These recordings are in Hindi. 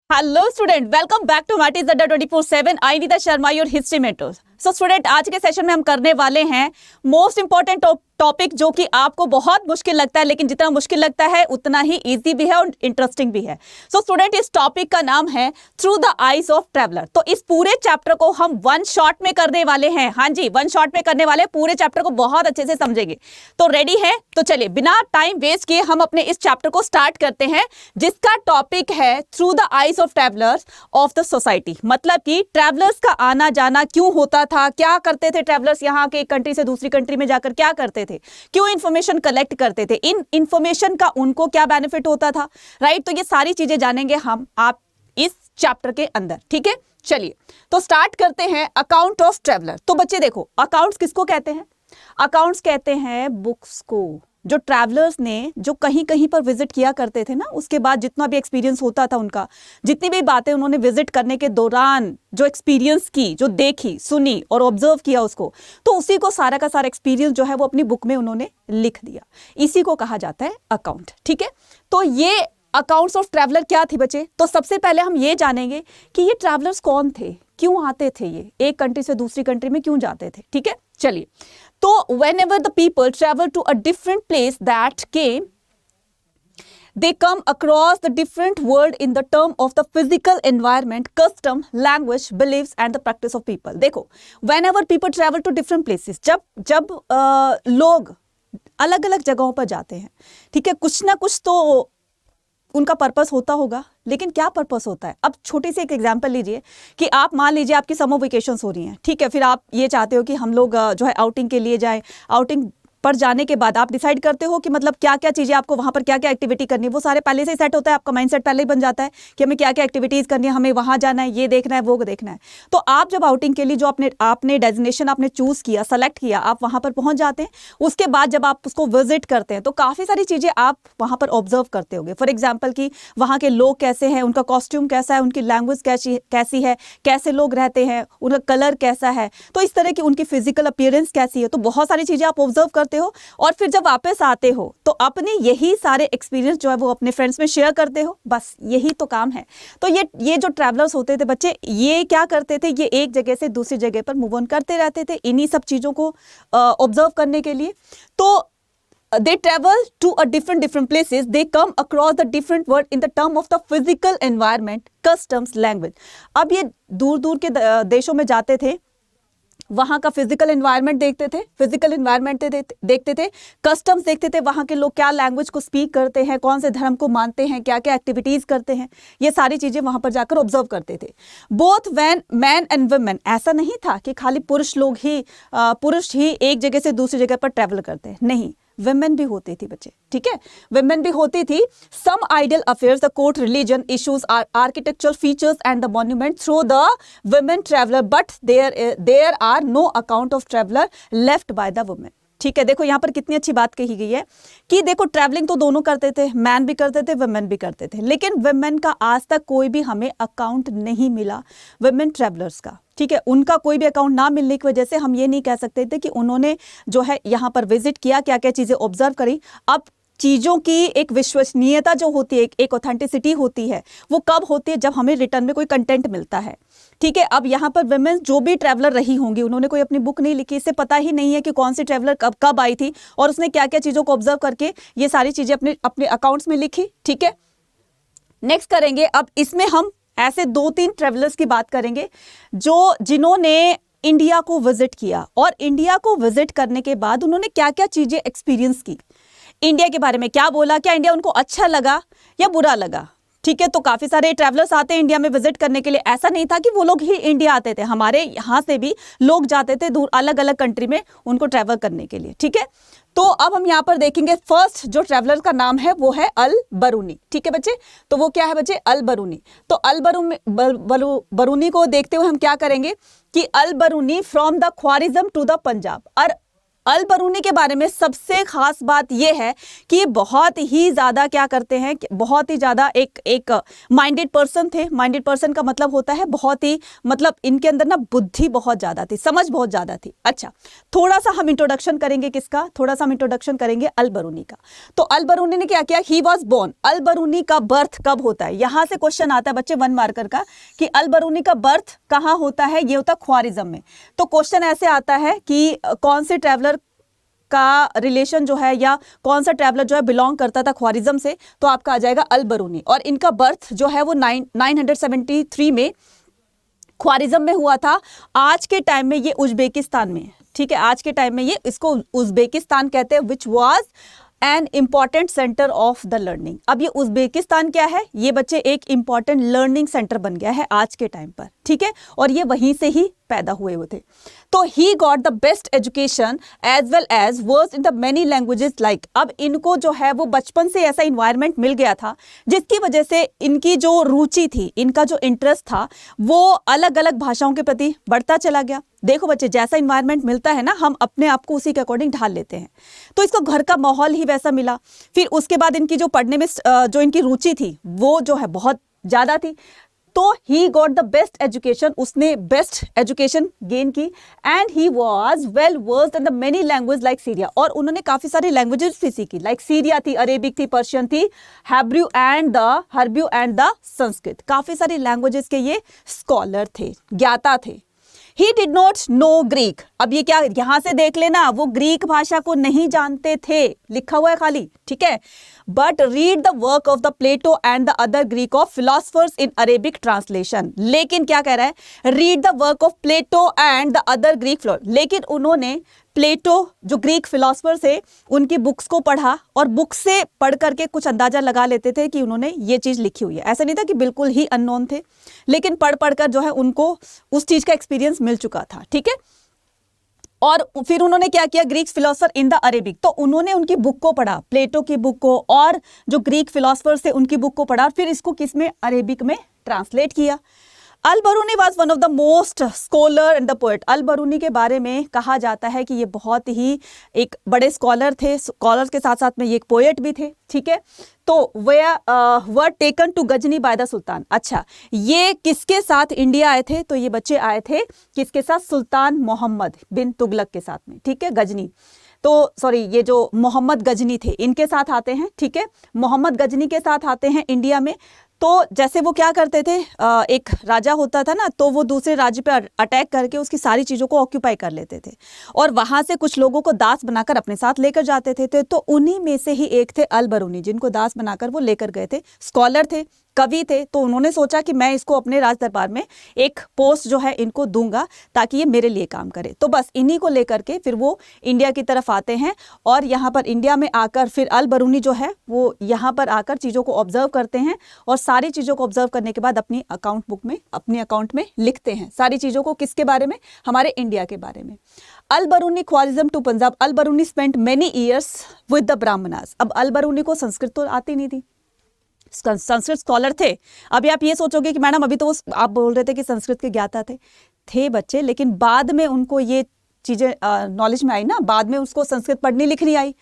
Hello student, welcome back to मैट इज अड्डा 24/7। I Nita Sharma, your history mentor. So student, आज के सेशन में हम करने वाले हैं मोस्ट इंपॉर्टेंट टॉपिक जो कि आपको बहुत मुश्किल लगता है, लेकिन जितना मुश्किल लगता है उतना ही इजी भी है और इंटरेस्टिंग भी है। सो स्टूडेंट, इस टॉपिक का नाम है through the eyes of traveller. तो इस पूरे चैप्टर को हम वन शॉट में करने वाले हैं। हाँ जी, वन शॉट में करने वाले, पूरे चैप्टर को बहुत अच्छे से समझेंगे। तो रेडी है? तो चलिए बिना टाइम वेस्ट किए हम अपने इस चैप्टर को स्टार्ट करते हैं, जिसका टॉपिक है through the eyes of travellers of the society. मतलब कि ट्रैवलर्स का आना जाना क्यों होता था, क्या करते थे ट्रैवलर्स, यहाँ के एक कंट्री से दूसरी कंट्री में जाकर क्या करते थे, क्यों इंफॉर्मेशन कलेक्ट करते थे, इन इंफॉर्मेशन का उनको क्या बेनिफिट होता था, राइट। तो ये सारी चीजें जानेंगे हम आप इस चैप्टर के अंदर, ठीक है। चलिए तो स्टार्ट करते हैं अकाउंट ऑफ ट्रैवलर। तो बच्चे देखो, अकाउंट्स किसको कहते हैं? अकाउंट्स कहते हैं बुक्स को, जो ट्रैवलर्स ने जो कहीं कहीं पर विजिट किया करते थे ना, उसके बाद जितना भी एक्सपीरियंस होता था उनका, जितनी भी बातें उन्होंने विजिट करने के दौरान जो एक्सपीरियंस की, जो देखी सुनी और ऑब्जर्व किया उसको, तो उसी को सारा का सारा एक्सपीरियंस जो है वो अपनी बुक में उन्होंने लिख दिया। इसी को कहा जाता है अकाउंट, ठीक है। तो ये अकाउंट्स ऑफ ट्रैवलर क्या थी बच्चे? तो सबसे पहले हम ये जानेंगे कि ये ट्रैवलर्स कौन थे, क्यों आते थे, ये एक कंट्री से दूसरी कंट्री में क्यों जाते थे, ठीक है। चलिए, तो whenever the people travel to a different place that came, they come across the different world in the term of the physical environment, custom, language, beliefs and the practice of people। देखो, whenever people travel to different places, जब लोग अलग अलग जगहों पर जाते हैं, ठीक है, कुछ ना कुछ तो उनका पर्पस होता होगा, लेकिन क्या पर्पस होता है? अब छोटी सी एक एग्जांपल लीजिए कि आप मान लीजिए आपकी समर वेकेशंस हो रही हैं, ठीक है, फिर आप ये चाहते हो कि हम लोग जो है आउटिंग के लिए जाएं। आउटिंग पर जाने के बाद आप डिसाइड करते हो कि मतलब क्या क्या चीज़ें आपको वहाँ पर क्या क्या एक्टिविटी करनी है, वो सारे पहले से ही सेट होता है, आपका माइंड सेट पहले ही बन जाता है कि हमें क्या क्या एक्टिविटीज़ करनी है, हमें वहाँ जाना है, ये देखना है, वो देखना है। तो आप जब आउटिंग के लिए जो आपने डेजिग्नेशन आपने चूज़ किया, सेलेक्ट किया, आप वहाँ पर पहुँच जाते हैं। उसके बाद जब आप उसको विजिट करते हैं तो काफ़ी सारी चीज़ें आप वहाँ पर ऑब्जर्व करते होंगे। फॉर एग्जाम्पल कि वहाँ के लोग कैसे हैं, उनका कॉस्ट्यूम कैसा है, उनकी लैंग्वेज कैसी है, कैसे लोग रहते हैं, उनका कलर कैसा है, तो इस तरह की उनकी फिजिकल अपीयरेंस कैसी है। तो बहुत सारी चीज़ें आप ऑब्जर्व करते हो और फिर जब वापस आते हो तो अपने यही सारे एक्सपीरियंस जो है वो अपने फ्रेंड्स में शेयर करते हो। बस यही तो काम है। तो ये जो ट्रैवलर्स होते थे बच्चे, ये क्या करते थे, ये एक जगह से दूसरी जगह पर मूव ऑन करते रहते थे इन्हीं सब चीज़ों को ऑब्जर्व करने के लिए। तो they travel to a different places, they come across the different world in the term of the physical environment, customs, language। अब ये दूर दूर के देशों में जाते थे, वहाँ का फिजिकल एनवायरनमेंट देखते थे, देखते थे, कस्टम्स देखते थे, वहाँ के लोग क्या लैंग्वेज को स्पीक करते हैं, कौन से धर्म को मानते हैं, क्या क्या एक्टिविटीज़ करते हैं, ये सारी चीज़ें वहाँ पर जाकर ऑब्जर्व करते थे। Both when man and women, ऐसा नहीं था कि खाली पुरुष ही एक जगह से दूसरी जगह पर ट्रैवल करते हैं, नहीं, वुमेन भी होती थी बच्चे, ठीक है, वुमेन भी होती थी। Some ideal affairs, the court, religion issues, architectural features and the monument through the women traveller, but there are no account of traveller left by the women. ठीक है, देखो यहाँ पर कितनी अच्छी बात कही गई है कि देखो ट्रैवलिंग तो दोनों करते थे, मैन भी करते थे, वुमेन भी करते थे, लेकिन वुमेन का आज तक कोई भी हमें अकाउंट नहीं मिला वुमेन ट्रैवलर्स का, ठीक है। उनका कोई भी अकाउंट ना मिलने की वजह से हम ये नहीं कह सकते थे कि उन्होंने जो है यहाँ पर विजिट किया, क्या क्या चीज़ें ऑब्जर्व करी। अब चीज़ों की एक विश्वसनीयता जो होती है, एक ऑथेंटिसिटी होती है, वो कब होती है? जब हमें रिटर्न में कोई कंटेंट मिलता है, ठीक है। अब यहाँ पर वुमेन जो भी ट्रैवलर रही होंगी, उन्होंने कोई अपनी बुक नहीं लिखी, इससे पता ही नहीं है कि कौन सी ट्रैवलर कब आई थी और उसने क्या क्या चीज़ों को ऑब्जर्व करके ये सारी चीज़ें अपने अकाउंट्स में लिखी, ठीक है। नेक्स्ट करेंगे, अब इसमें हम ऐसे 2-3 ट्रैवलर्स की बात करेंगे जिन्होंने इंडिया को विजिट किया, और इंडिया को विजिट करने के बाद उन्होंने क्या क्या चीज़ें एक्सपीरियंस की, इंडिया के बारे में क्या बोला, क्या इंडिया उनको अच्छा लगा या बुरा लगा, ठीक है। तो काफ़ी सारे ट्रैवलर्स आते हैं इंडिया में विजिट करने के लिए। ऐसा नहीं था कि वो लोग ही इंडिया आते थे, हमारे यहाँ से भी लोग जाते थे दूर अलग अलग कंट्री में उनको ट्रैवल करने के लिए, ठीक है। तो अब हम यहाँ पर देखेंगे, फर्स्ट जो ट्रैवलर का नाम है वो है अल बरूनी, ठीक है बच्चे। तो वो क्या है बच्चे? अल बरूनी। तो अल बरूनी को देखते हुए हम क्या करेंगे कि Al Biruni from the Khwarezm to the Punjab, और अल बरूनी के बारे में सबसे खास बात यह है कि बहुत ही ज़्यादा क्या करते हैं, बहुत ही ज़्यादा एक माइंडेड पर्सन थे। माइंडेड पर्सन का मतलब होता है बहुत ही, मतलब इनके अंदर ना बुद्धि बहुत ज़्यादा थी, समझ बहुत ज़्यादा थी। अच्छा, थोड़ा सा हम इंट्रोडक्शन करेंगे किसका, थोड़ा सा हम इंट्रोडक्शन करेंगे अल बरूनी का। तो अल बरूनी ने क्या किया, ही वॉज बोर्न। अल बरूनी का बर्थ कब होता है, यहां से क्वेश्चन आता है बच्चे 1 मार्कर का कि अल बरूनी का बर्थ कहाँ होता है, ये होता है ख्वारिज़म में। तो क्वेश्चन ऐसे आता है कि कौन से ट्रैवलर का रिलेशन जो है या कौन सा ट्रैवलर जो है बिलोंग करता था ख्वारिज़म से, तो आपका आ जाएगा अल बरूनी। और इनका बर्थ जो है वो 973 में ख्वारिज़म में हुआ था। आज के टाइम में ये उज्बेकिस्तान में है, ठीक है, आज के टाइम में ये इसको उज्बेकिस्तान कहते हैं, which was an important centre of the learning. अब ये उज्बेकिस्तान क्या है, ये बच्चे एक इंपॉर्टेंट लर्निंग सेंटर बन गया है आज के टाइम पर, ठीक है, और ये वहीं से ही पैदा हुए थे। तो he got the best education as well as verse in the many languages like. अब इनको जो है वो बचपन से ऐसा इन्वायरमेंट मिल गया था जिसकी वजह से इनकी जो रुचि थी, इनका जो इंटरेस्ट था, वो अलग अलग भाषाओं के प्रति बढ़ता चला गया। देखो बच्चे, जैसा इन्वायरमेंट मिलता है ना, हम अपने आप को उसी के अकॉर्डिंग ढाल लेते हैं। तो इसको घर का माहौल ही वैसा मिला। फिर उसके बाद इनकी जो पढ़ने में जो इनकी रुचि थी वो जो है बहुत ज़्यादा थी। तो he got the best education, उसने बेस्ट एजुकेशन गेन की। And he was well versed in the many language like Syria. और उन्होंने काफ़ी सारी लैंग्वेजेस भी सीखी, लाइक सीरिया थी, अरेबिक थी, पर्शियन थी, हैब्रू एंड द संस्कृत। काफ़ी सारी लैंग्वेजेस के ये स्कॉलर थे, ज्ञाता थे। He did not know Greek। अब ये क्या, यहां से देख लेना, वो ग्रीक भाषा को नहीं जानते थे, लिखा हुआ है खाली, ठीक है। But read the work of the Plato and the other Greek of philosophers in Arabic translation. लेकिन क्या कह रहा है, read the work of Plato and the other Greek, लेकिन उन्होंने प्लेटो जो ग्रीक फिलोसफर्स है उनकी बुक्स को पढ़ा और बुक से पढ़ करके कुछ अंदाजा लगा लेते थे कि उन्होंने ये चीज़ लिखी हुई है। ऐसा नहीं था कि बिल्कुल ही अननोन थे, लेकिन पढ़ पढ़कर जो है उनको उस चीज़ का एक्सपीरियंस मिल चुका था, ठीक है। और फिर उन्होंने क्या किया, Greek philosopher in the Arabic, तो उन्होंने उनकी बुक को पढ़ा, प्लेटो की बुक को और जो ग्रीक फिलोसफर्स थे उनकी बुक को पढ़ा, और फिर इसको किस में, अरेबिक में ट्रांसलेट किया। Al Biruni was one of the most scholar and the poet. Al Biruni के बारे में कहा जाता है कि ये बहुत ही एक बड़े स्कॉलर थे, स्कॉलर के साथ साथ में ये एक पोएट भी थे, ठीक है। तो were taken to Ghazni by the sultan. अच्छा, ये किसके साथ इंडिया आए थे, तो ये बच्चे आए थे किसके साथ, सुल्तान मोहम्मद बिन तुगलक के साथ में, ठीक है, गजनी। तो सॉरी, ये जो मोहम्मद गजनी थे इनके साथ आते हैं, ठीक है, मोहम्मद गजनी के साथ आते हैं इंडिया में। तो जैसे वो क्या करते थे, एक राजा होता था ना, तो वो दूसरे राज्य पे अटैक करके उसकी सारी चीज़ों को ऑक्यूपाई कर लेते थे और वहाँ से कुछ लोगों को दास बनाकर अपने साथ लेकर जाते थे। तो उन्हीं में से ही एक थे अल बरूनी, जिनको दास बनाकर वो लेकर गए थे। स्कॉलर थे, कवि थे, तो उन्होंने सोचा कि मैं इसको अपने राज दरबार में एक पोस्ट जो है इनको दूंगा ताकि ये मेरे लिए काम करे। तो बस इन्हीं को लेकर के फिर वो इंडिया की तरफ आते हैं और यहाँ पर इंडिया में आकर फिर अल बरूनी जो है वो यहाँ पर आकर चीज़ों को ऑब्जर्व करते हैं और सारी चीज़ों को ऑब्जर्व करने के बाद अपनी अकाउंट बुक में, अपने अकाउंट में लिखते हैं सारी चीज़ों को। किसके बारे में, हमारे इंडिया के बारे में। Al Biruni Khwarezm to Punjab. Al Biruni spent many years with the Brahmanas. अब अल बरूनी को संस्कृत तो आती नहीं थी, संस्कृत स्कॉलर थे। अभी आप ये सोचोगे कि मैडम अभी तो आप बोल रहे थे कि संस्कृत के ज्ञाता थे बच्चे, लेकिन बाद में उनको ये चीज़ें नॉलेज में आई ना, बाद में उसको संस्कृत पढ़नी लिखनी आई।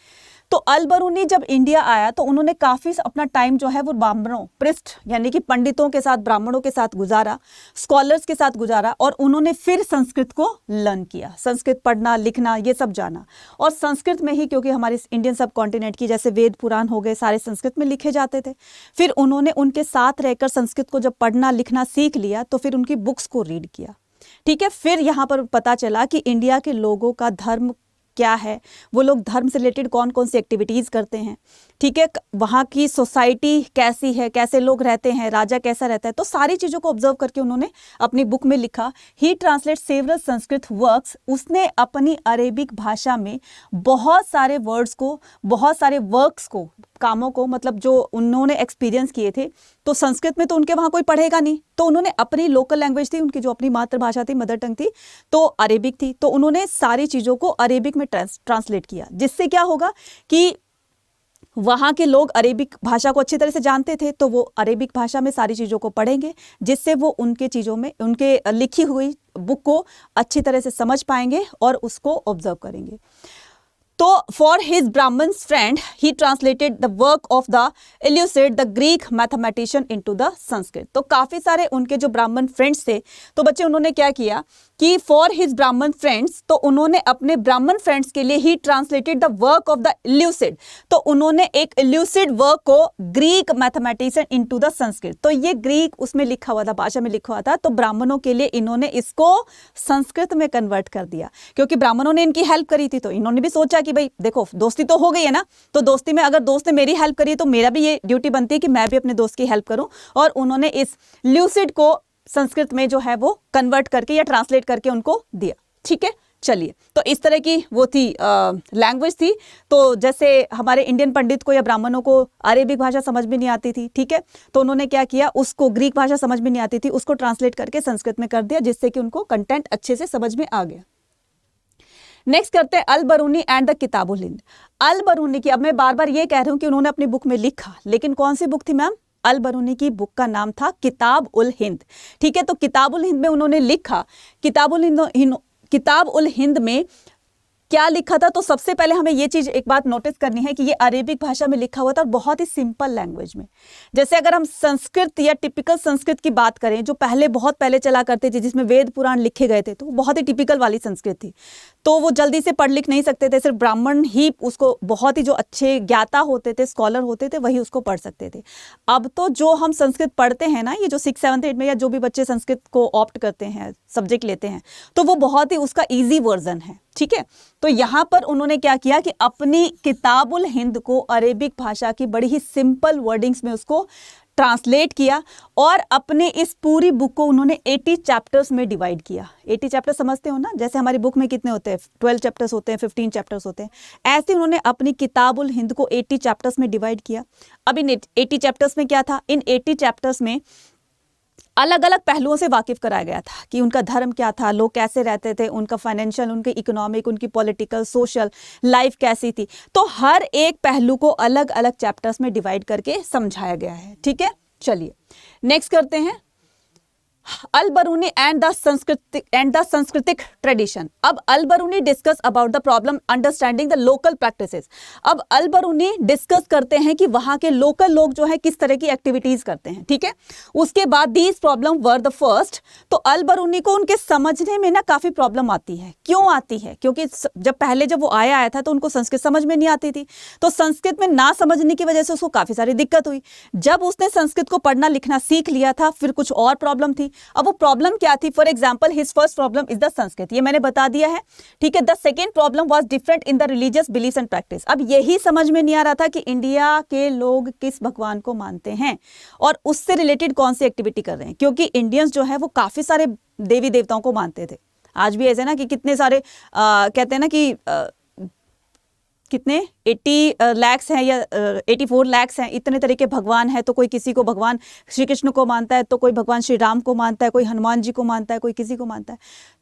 तो अल बरूनी जब इंडिया आया तो उन्होंने काफ़ी अपना टाइम जो है वो ब्राह्मणों, पृष्ठ यानी कि पंडितों के साथ, ब्राह्मणों के साथ गुजारा, स्कॉलर्स के साथ गुजारा और उन्होंने फिर संस्कृत को लर्न किया, संस्कृत पढ़ना लिखना ये सब जाना। और संस्कृत में ही, क्योंकि हमारे इंडियन सब कॉन्टिनेंट की जैसे वेद पुराण हो गए सारे संस्कृत में लिखे जाते थे, फिर उन्होंने उनके साथ रहकर संस्कृत को जब पढ़ना लिखना सीख लिया तो फिर उनकी बुक्स को रीड किया, ठीक है। फिर यहाँ पर पता चला कि इंडिया के लोगों का धर्म क्या है, वो लोग धर्म से रिलेटेड कौन कौन सी एक्टिविटीज़ करते हैं, ठीक है, वहाँ की सोसाइटी कैसी है, कैसे लोग रहते हैं, राजा कैसा रहता है, तो सारी चीज़ों को ऑब्जर्व करके उन्होंने अपनी बुक में लिखा। ही ट्रांसलेट सेवरल संस्कृत वर्क्स। उसने अपनी अरेबिक भाषा में बहुत सारे वर्ड्स को, बहुत सारे वर्क्स को, कामों को, मतलब जो उन्होंने एक्सपीरियंस किए थे, तो संस्कृत में तो उनके वहाँ कोई पढ़ेगा नहीं, तो उन्होंने अपनी लोकल लैंग्वेज थी, उनकी जो अपनी मातृभाषा थी, मदर टंग थी, तो अरेबिक थी, तो उन्होंने सारी चीज़ों को अरेबिक में ट्रांसलेट किया। जिससे क्या होगा कि वहाँ के लोग अरेबिक भाषा को अच्छी तरह से जानते थे, तो वो अरेबिक भाषा में सारी चीज़ों को पढ़ेंगे, जिससे वो उनके चीज़ों में, उनके लिखी हुई बुक को अच्छी तरह से समझ पाएंगे और उसको ऑब्जर्व करेंगे। तो for his Brahmin friend he translated the work of the इल्यूसिड the Greek mathematician into the Sanskrit. तो काफी सारे उनके जो ब्राह्मण फ्रेंड्स थे, तो बच्चे उन्होंने क्या किया कि फॉर हिज ब्राह्मण फ्रेंड्स, तो उन्होंने अपने ब्राह्मण फ्रेंड्स के लिए he translated the work of the इल्यूसिड, तो उन्होंने एक इल्यूसिड वर्क को Greek mathematician into the Sanskrit. तो ये ग्रीक उसमें लिखा हुआ था, भाषा में लिखा हुआ था, तो ब्राह्मणों के लिए इन्होंने इसको संस्कृत में कन्वर्ट कर दिया, क्योंकि ब्राह्मणों ने इनकी हेल्प करी थी, तो इन्होंने भी सोचा कि भाई देखो दोस्ती तो हो गई है ना, तो दोस्ती में अगर दोस्त ने मेरी हेल्प करी तो मेरा भी ये ड्यूटी बनती है कि मैं भी अपने दोस्त की हेल्प करूं, और उन्होंने इस ल्यूसिड को संस्कृत में जो है वो कन्वर्ट करके या ट्रांसलेट करके उनको दिया। ठीक है, चलिए, तो इस तरह की वो थी लैंग्वेज थी। तो जैसे हमारे इंडियन पंडित को या ब्राह्मणों को अरेबिक भाषा समझ में नहीं आती थी, ठीक है, तो उन्होंने क्या किया, उसको ग्रीक भाषा समझ में नहीं आती थी, उसको ट्रांसलेट करके संस्कृत में कर दिया, जिससे कि उनको कंटेंट अच्छे से समझ में आ गया। नेक्स्ट करते हैं Al Biruni and the Kitabul Hind. Al Biruni की, अब मैं बार बार ये कह रही हूं कि उन्होंने अपनी बुक में लिखा, लेकिन कौन सी बुक थी मैम? अल बरूनी की बुक का नाम था किताब उल हिंद। ठीक है, तो किताब उल हिंद में उन्होंने लिखा, किताब उल हिंद में क्या लिखा था? तो सबसे पहले हमें ये चीज एक बात नोटिस करनी है कि ये अरेबिक भाषा में लिखा हुआ था और बहुत ही सिंपल लैंग्वेज में। जैसे अगर हम संस्कृत या टिपिकल संस्कृत की बात करें, जो पहले बहुत पहले चला करते थे, जिसमें वेद पुराण लिखे गए थे, तो वो बहुत ही टिपिकल वाली संस्कृत थी, तो वो जल्दी से पढ़ लिख नहीं सकते थे, सिर्फ ब्राह्मण ही उसको, बहुत ही जो अच्छे ज्ञाता होते थे, स्कॉलर होते थे, वही उसको पढ़ सकते थे। अब तो जो हम संस्कृत पढ़ते हैं ना, ये जो 6th 7th 8th में या जो भी बच्चे संस्कृत को ऑप्ट करते हैं, सब्जेक्ट लेते हैं, तो वो बहुत ही उसका ईजी वर्जन है। ठीक है, तो यहां पर उन्होंने क्या किया कि अपनी किताबुल हिंद को अरेबिक भाषा की बड़ी ही सिंपल वर्डिंग्स में उसको ट्रांसलेट किया, और अपने इस पूरी बुक को उन्होंने 80 चैप्टर्स में डिवाइड किया। 80 चैप्टर समझते हो ना, जैसे हमारी बुक में कितने होते हैं, 12 चैप्टर्स होते हैं, 15 चैप्टर्स होते हैं, ऐसे उन्होंने अपनी किताबुल हिंद को 80 चैप्टर्स में डिवाइड किया। अब इन 80 चैप्टर्स में क्या था? इन 80 चैप्टर्स में अलग अलग पहलुओं से वाकिफ कराया गया था कि उनका धर्म क्या था, लोग कैसे रहते थे, उनका फाइनेंशियल, उनकी इकोनॉमिक, उनकी पॉलिटिकल, सोशल लाइफ कैसी थी। तो हर एक पहलू को अलग अलग चैप्टर्स में डिवाइड करके समझाया गया है। ठीक है, चलिए नेक्स्ट करते हैं Al Biruni and the Sanskritic tradition. अब Al Biruni discuss about the problem understanding the local practices. अब अल बरूनी डिस्कस करते हैं कि वहां के लोकल लोग जो है किस तरह की एक्टिविटीज करते हैं। ठीक है, उसके बाद these problem were the first. तो अल बरूनी को उनके समझने में ना काफी प्रॉब्लम आती है। क्यों आती है? क्योंकि जब वो आया था तो उनको संस्कृत समझ में नहीं आती थी, तो संस्कृत में ना समझने की वजह से उसको काफी सारी दिक्कत हुई। जब उसने संस्कृत को पढ़ना लिखना सीख लिया था, फिर कुछ और प्रॉब्लम थी। अब वो प्रॉब्लम क्या थी? For example his first problem is the Sanskrit, ये मैंने बता दिया है। ठीक है, the second problem was different in the religious beliefs and practice. अब यही समझ में नहीं आ रहा था कि इंडिया के लोग किस भगवान को मानते हैं और उससे रिलेटेड कौन सी एक्टिविटी कर रहे हैं, क्योंकि इंडियंस जो है वो काफी सारे देवी देवताओं को मानते थे। आज भी ऐसे ना कि कितने सारे कहते हैं ना कि कितने 80 लाख हैं या 84 लाख हैं, इतने तरह के भगवान हैं। तो कोई किसी को भगवान श्री कृष्ण को मानता है, तो कोई भगवान श्री राम को मानता है, कोई हनुमान जी को मानता है, कोई किसी को मानता है।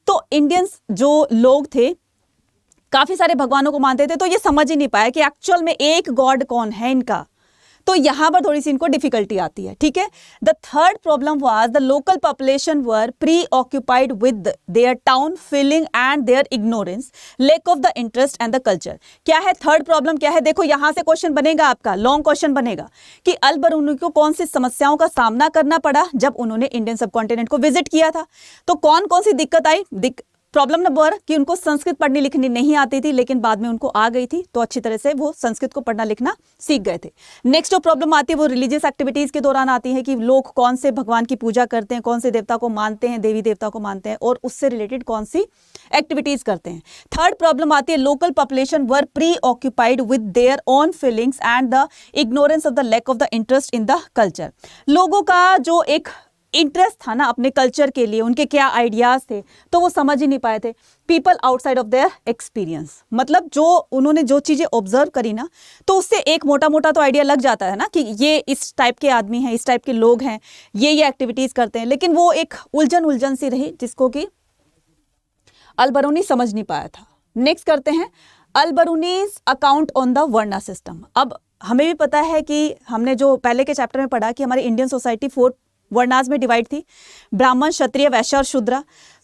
तो इंडियंस जो लोग थे काफी सारे भगवानों को मानते थे, तो ये समझ ही नहीं पाया कि एक्चुअल में एक गॉड कौन है इनका। तो यहां पर थोड़ी सी इनको डिफिकल्टी आती है। ठीक है, the third problem was the local population were preoccupied with their town feeling and their ignorance, lack of the interest and the culture. क्या है थर्ड प्रॉब्लम? क्या है? देखो यहां से क्वेश्चन बनेगा, आपका लॉन्ग क्वेश्चन बनेगा कि अल बरूनी को कौन सी समस्याओं का सामना करना पड़ा जब उन्होंने इंडियन सबकॉन्टिनेंट को विजिट किया था। तो कौन कौन सी दिक्कत आई? प्रॉब्लम नंबर कि उनको संस्कृत पढ़नी लिखनी नहीं आती थी, लेकिन बाद में उनको आ गई थी, तो अच्छी तरह से वो संस्कृत को पढ़ना लिखना सीख गए थे। नेक्स्ट जो प्रॉब्लम आती है वो रिलीजियस एक्टिविटीज के दौरान आती है कि लोग कौन से भगवान की पूजा करते हैं, कौन से देवता को मानते हैं, देवी देवता को मानते हैं, और उससे रिलेटेड कौन सी एक्टिविटीज करते हैं। थर्ड प्रॉब्लम आती है local population were preoccupied with their own feelings and the ignorance of the lack of the interest in the culture. लोगों का जो एक इंटरेस्ट था ना अपने कल्चर के लिए, उनके क्या आइडियाज थे, तो वो समझ ही नहीं पाए थे। People outside of their experience, मतलब जो उन्होंने जो चीजें ऑब्जर्व करी ना, तो उससे एक मोटा मोटा तो आइडिया लग जाता है ना कि ये इस टाइप के आदमी हैं, इस टाइप के लोग हैं, ये एक्टिविटीज करते हैं, लेकिन वो एक उलझन सी रही जिसको कि अल बरूनी समझ नहीं पाया था। नेक्स्ट करते हैं Al Biruni's account on the varna system. अब हमें भी पता है कि हमने जो पहले के चैप्टर में पढ़ा कि हमारी इंडियन सोसाइटी 4 वर्णास में डिवाइड थी, ब्राह्मण, क्षत्रिय, वैश्य और शूद्र।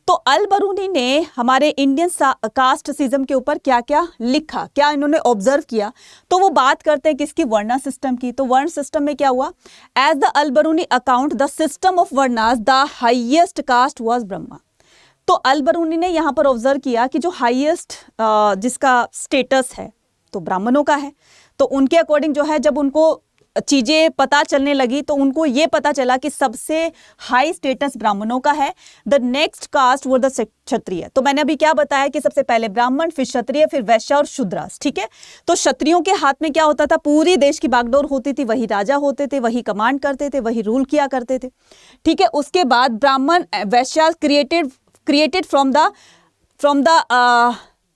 तो अल बरूनी ने हमारे इंडियन कास्ट सिस्टम के ऊपर क्या क्या लिखा, क्या इन्होंने ऑब्जर्व किया, तो वो बात करते हैं किसकी, वर्ण सिस्टम की। तो वर्ण सिस्टम में क्या हुआ, as the Al Biruni account the system of varnas the highest caste was Brahma. तो अल बरूनी ने यहाँ पर ऑब्जर्व किया कि जो हाईएस्ट जिसका स्टेटस है तो ब्राह्मणों का है। तो उनके अकॉर्डिंग जो है, जब उनको चीजें पता चलने लगी तो उनको ये पता चला कि सबसे हाई स्टेटस ब्राह्मणों का है। द नेक्स्ट कास्ट वो द क्षत्रिय। तो मैंने अभी क्या बताया कि सबसे पहले ब्राह्मण, फिर क्षत्रिय, फिर वैश्य और शूद्रास। ठीक है, तो क्षत्रियों के हाथ में क्या होता था, पूरी देश की बागडोर होती थी, वही राजा होते थे, वही कमांड करते थे, वही रूल किया करते थे। ठीक है, उसके बाद ब्राह्मण, वैश्य created from the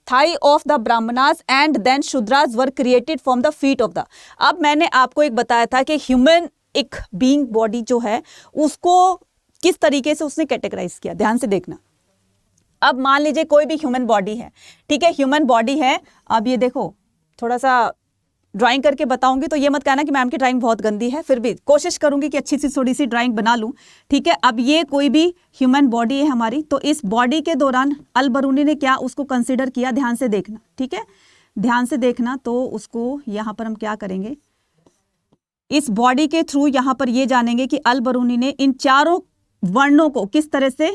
thigh of the brahmanas and then shudras were created from the feet of the। अब मैंने आपको एक बताया था कि ह्यूमन एक बीइंग बॉडी जो है उसको किस तरीके से उसने कैटेगराइज किया, ध्यान से देखना। अब मान लीजिए कोई भी ह्यूमन बॉडी है, ठीक है, ह्यूमन बॉडी है। अब ये देखो, थोड़ा सा ड्राइंग करके बताऊंगी तो ये मत कहना कि मैम की ड्राइंग बहुत गंदी है, फिर भी कोशिश करूंगी कि अच्छी सी थोड़ी सी ड्राइंग बना लूं। ठीक है, अब ये कोई भी ह्यूमन बॉडी है हमारी, तो इस बॉडी के दौरान अल बरूनी ने क्या उसको कंसिडर किया, ध्यान से देखना। ठीक है, ध्यान से देखना। तो उसको यहाँ पर हम क्या करेंगे, इस बॉडी के थ्रू यहाँ पर ये जानेंगे कि अल बरूनी ने इन चारों वर्णों को किस तरह से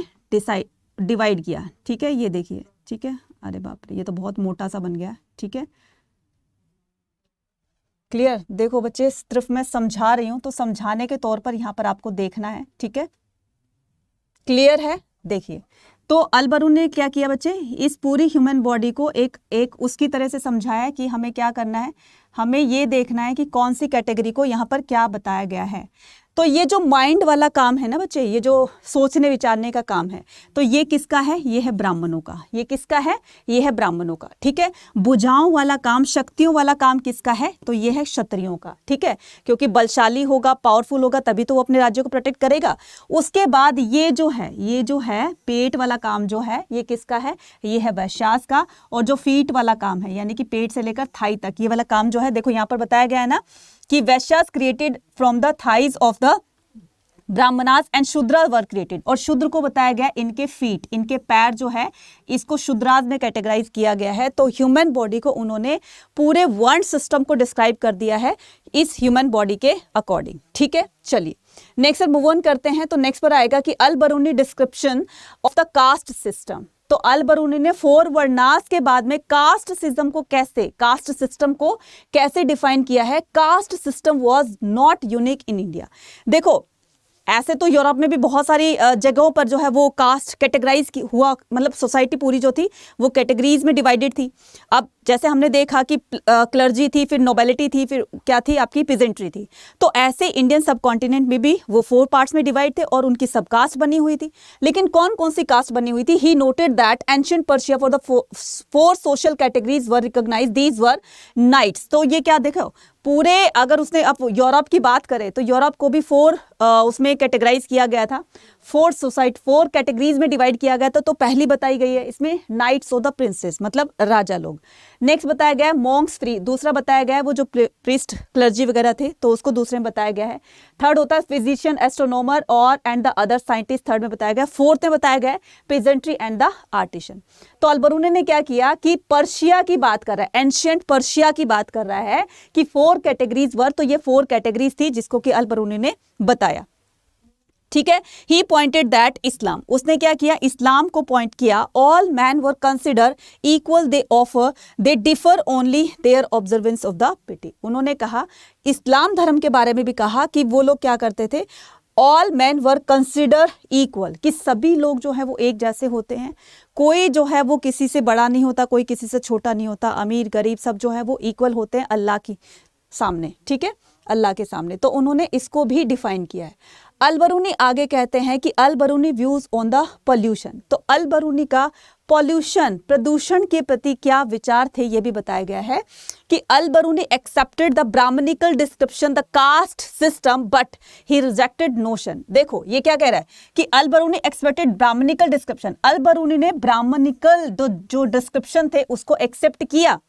डिवाइड किया। ठीक है, ये देखिए। ठीक है, अरे बाप रे, ये तो बहुत मोटा सा बन गया। ठीक है, क्लियर। देखो बच्चे, सिर्फ मैं समझा रही हूं तो समझाने के तौर पर यहां पर आपको देखना है। ठीक है, क्लियर है। देखिए, तो अल बरूनी ने क्या किया बच्चे, इस पूरी ह्यूमन बॉडी को एक उसकी तरह से समझाया कि हमें क्या करना है, हमें ये देखना है कि कौन सी कैटेगरी को यहाँ पर क्या बताया गया है। तो ये जो माइंड वाला काम है ना बच्चे, ये जो सोचने विचारने का काम है, तो ये किसका है, ये है ब्राह्मणों का। ये किसका है, ये है ब्राह्मणों का। ठीक है, भुजाओं वाला काम, शक्तियों वाला काम किसका है, तो ये है क्षत्रियों का। ठीक है, क्योंकि बलशाली होगा, पावरफुल होगा, तभी तो वो अपने राज्य को प्रोटेक्ट करेगा। उसके बाद ये जो है पेट वाला काम जो है, ये किसका है, ये है वैश्यास का। और जो फीट वाला काम है, यानी कि पेट से लेकर थाई तक, ये वाला काम जो है, देखो यहाँ पर बताया गया है ना कि Vaishyas created from the thighs of the Brahmanas and Shudra were created. और शूद्र को बताया गया इनके फीट, इनके पैर जो है, इसको शूद्रास में कैटेगराइज किया गया है। तो ह्यूमन बॉडी को उन्होंने पूरे वर्ण सिस्टम को डिस्क्राइब कर दिया है इस ह्यूमन बॉडी के अकॉर्डिंग। ठीक है, चलिए नेक्स्ट पर मूव ऑन करते हैं। तो नेक्स्ट पर आएगा कि Al Biruni description of the caste system. तो अल बरूनी ने 4 वर्णास के बाद में कास्ट सिस्टम को कैसे डिफाइन किया है। Caste system was not unique in India. देखो, ऐसे तो यूरोप में भी बहुत सारी जगहों पर जो है वो कास्ट कैटेगराइज हुआ, मतलब सोसाइटी पूरी जो थी वो कैटेगरीज में डिवाइडेड थी। अब जैसे हमने देखा कि क्लर्जी थी, फिर नोबेलिटी थी, फिर क्या थी आपकी पेजेंट्री थी। तो ऐसे इंडियन सब कॉन्टिनेंट में भी वो 4 पार्ट्स में डिवाइड थे और उनकी सब कास्ट बनी हुई थी। लेकिन कौन कौन सी कास्ट बनी हुई थी, he noted that ancient Persia for the 4 social categories were recognized, these were knights. तो ये क्या देखो, पूरे अगर उसने अब यूरोप की बात करें तो यूरोप को भी 4 उसमें कैटेगराइज किया गया था, 4 कैटेगरीज में डिवाइड किया गया था। तो पहली बताई गई है इसमें नाइट्स ऑफ द प्रिंसेस, मतलब राजा लोग। नेक्स्ट बताया गया है मॉन्क्स फ्री, दूसरा बताया गया है वो जो प्रीस्ट क्लर्जी वगैरह थे, तो उसको दूसरे में बताया गया है। थर्ड होता है फिजिशियन, एस्ट्रोनॉमर और and the other scientist, third में बताया गया। फोर्थ में बताया गया है पेजेंट्री एंड द आर्टिशन। तो अल बरूनी ने क्या किया कि पर्शिया की बात कर रहा है, एंशिएंट पर्शिया की बात कर रहा है कि 4 कैटेगरीज वर, तो ये 4 कैटेगरीज थी जिसको कि अल बरूनी ने बताया। ठीक है, ही पॉइंटेड दैट इस्लाम, उसने क्या किया, इस्लाम को पॉइंट किया। All men were consider equal, they differ only their observance of the piety. उन्होंने कहा, इस्लाम धर्म के बारे में भी कहा कि वो लोग क्या करते थे, all men were consider equal, कि सभी लोग जो है वो एक जैसे होते हैं, कोई जो है वो किसी से बड़ा नहीं होता, कोई किसी से छोटा नहीं होता, अमीर गरीब सब जो है वो इक्वल होते हैं अल्लाह के सामने। ठीक है, अल्लाह के सामने। तो उन्होंने इसको भी डिफाइन किया है। अल बरूनी आगे कहते हैं कि Al Biruni views on the pollution. तो अल बरूनी का पॉल्यूशन, प्रदूषण के प्रति क्या विचार थे, ये भी बताया गया है कि Al Biruni accepted the Brahmanical description the caste system but he rejected notion. देखो ये क्या कह रहा है कि Al Biruni accepted Brahmanical description, Al Biruni ने ब्राह्मणिकल जो डिस्क्रिप्शन थे उसको एक्सेप्ट किया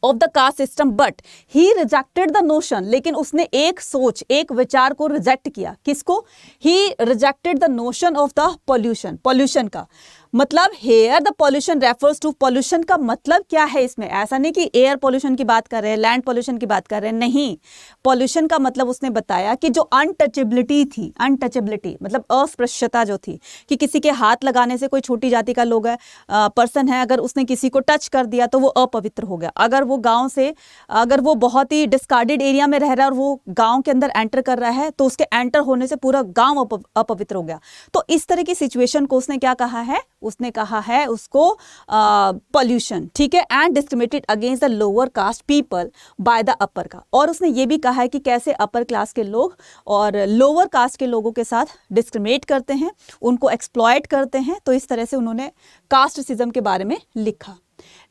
of the caste system, but he rejected the notion, लेकिन उसने एक सोच, एक विचार को रिजेक्ट किया। किसको? He rejected the notion of the pollution, pollution का मतलब here the pollution refers to, pollution का मतलब क्या है इसमें? ऐसा नहीं कि एयर पॉल्यूशन की बात कर रहे हैं, लैंड पॉल्यूशन की बात कर रहे हैं, नहीं। पॉल्यूशन का मतलब उसने बताया कि जो अनटचेबिलिटी थी, अनटचेबिलिटी मतलब अस्पृश्यता जो थी, कि किसी के हाथ लगाने से, कोई छोटी जाति का लोग है, पर्सन है, अगर उसने किसी को टच कर दिया तो वो अपवित्र हो गया। अगर वो गांव से, अगर वो बहुत ही डिस्कार्डेड एरिया में रह रहा है और वो गांव के अंदर एंटर कर रहा है तो उसके एंटर होने से पूरा गांव अपवित्र हो गया। तो इस तरह की सिचुएशन को उसने क्या कहा है? उसने कहा है उसको पॉल्यूशन, ठीक है। And discriminated against the lower caste people by the upper का, और उसने ये भी कहा है कि कैसे अपर क्लास के लोग और लोअर कास्ट के लोगों के साथ डिस्क्रिमिनेट करते हैं, उनको एक्सप्लॉयट करते हैं। तो इस तरह से उन्होंने कास्टिज्म के बारे में लिखा।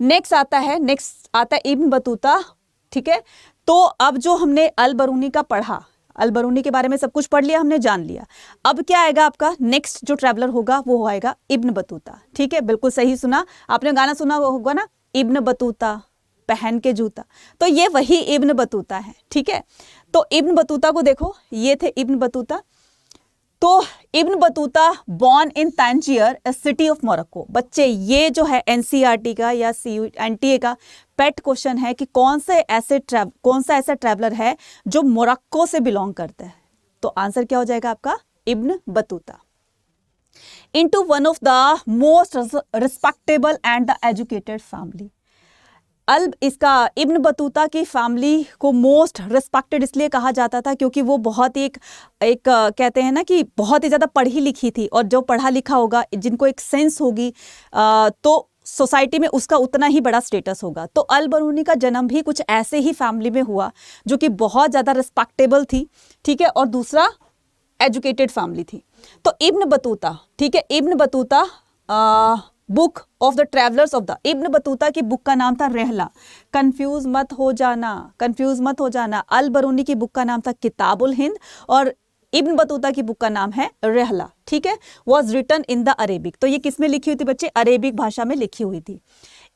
नेक्स्ट आता है इब्न बतूता, ठीक है। तो अब जो हमने अल बरूनी का पढ़ा, अल बरूनी के बारे में सब कुछ पढ़ लिया हमने, जान लिया। अब क्या आएगा आपका नेक्स्ट जो ट्रैवलर होगा वो आएगा इब्न बतूता, ठीक है। बिल्कुल सही सुना आपने, गाना सुना होगा ना, इब्न बतूता पहन के जूता, तो ये वही इब्न बतूता है, ठीक है। तो इब्न बतूता को देखो, ये थे इब्न बतूता। तो Ibn Battuta born in Tangier, a city of Morocco. बच्चे ये जो है एनसीईआरटी का या एनटीए का पेट क्वेश्चन है कि कौन सा ऐसा ट्रैवलर है जो मोरक्को से बिलोंग करता है। तो आंसर क्या हो जाएगा आपका? Ibn Battuta. Into one of the most respectable and the educated family. इसका इब्न बतूता की फैमिली को मोस्ट रिस्पेक्टेड इसलिए कहा जाता था क्योंकि वो बहुत ही एक कहते हैं ना कि बहुत ही ज़्यादा पढ़ी लिखी थी, और जो पढ़ा लिखा होगा, जिनको एक सेंस होगी, तो सोसाइटी में उसका उतना ही बड़ा स्टेटस होगा। तो अल बरूनी का जन्म भी कुछ ऐसे ही फैमिली में हुआ जो कि बहुत ज़्यादा रिस्पेक्टेबल थी, ठीक है, और दूसरा एजुकेटेड फैमिली थी। तो इब्न बतूता, ठीक है, Ibn Battuta book of the travellers of the, Ibn Battuta की बुक का नाम था रहला। कंफ्यूज मत हो जाना। अल बरूनी की बुक का नाम था किताबुल हिंद और इब्न बतूता की बुक का नाम है रहला, ठीक है। Was written in the Arabic. तो ये किस में लिखी हुई थी बच्चे? अरेबिक भाषा में लिखी हुई थी।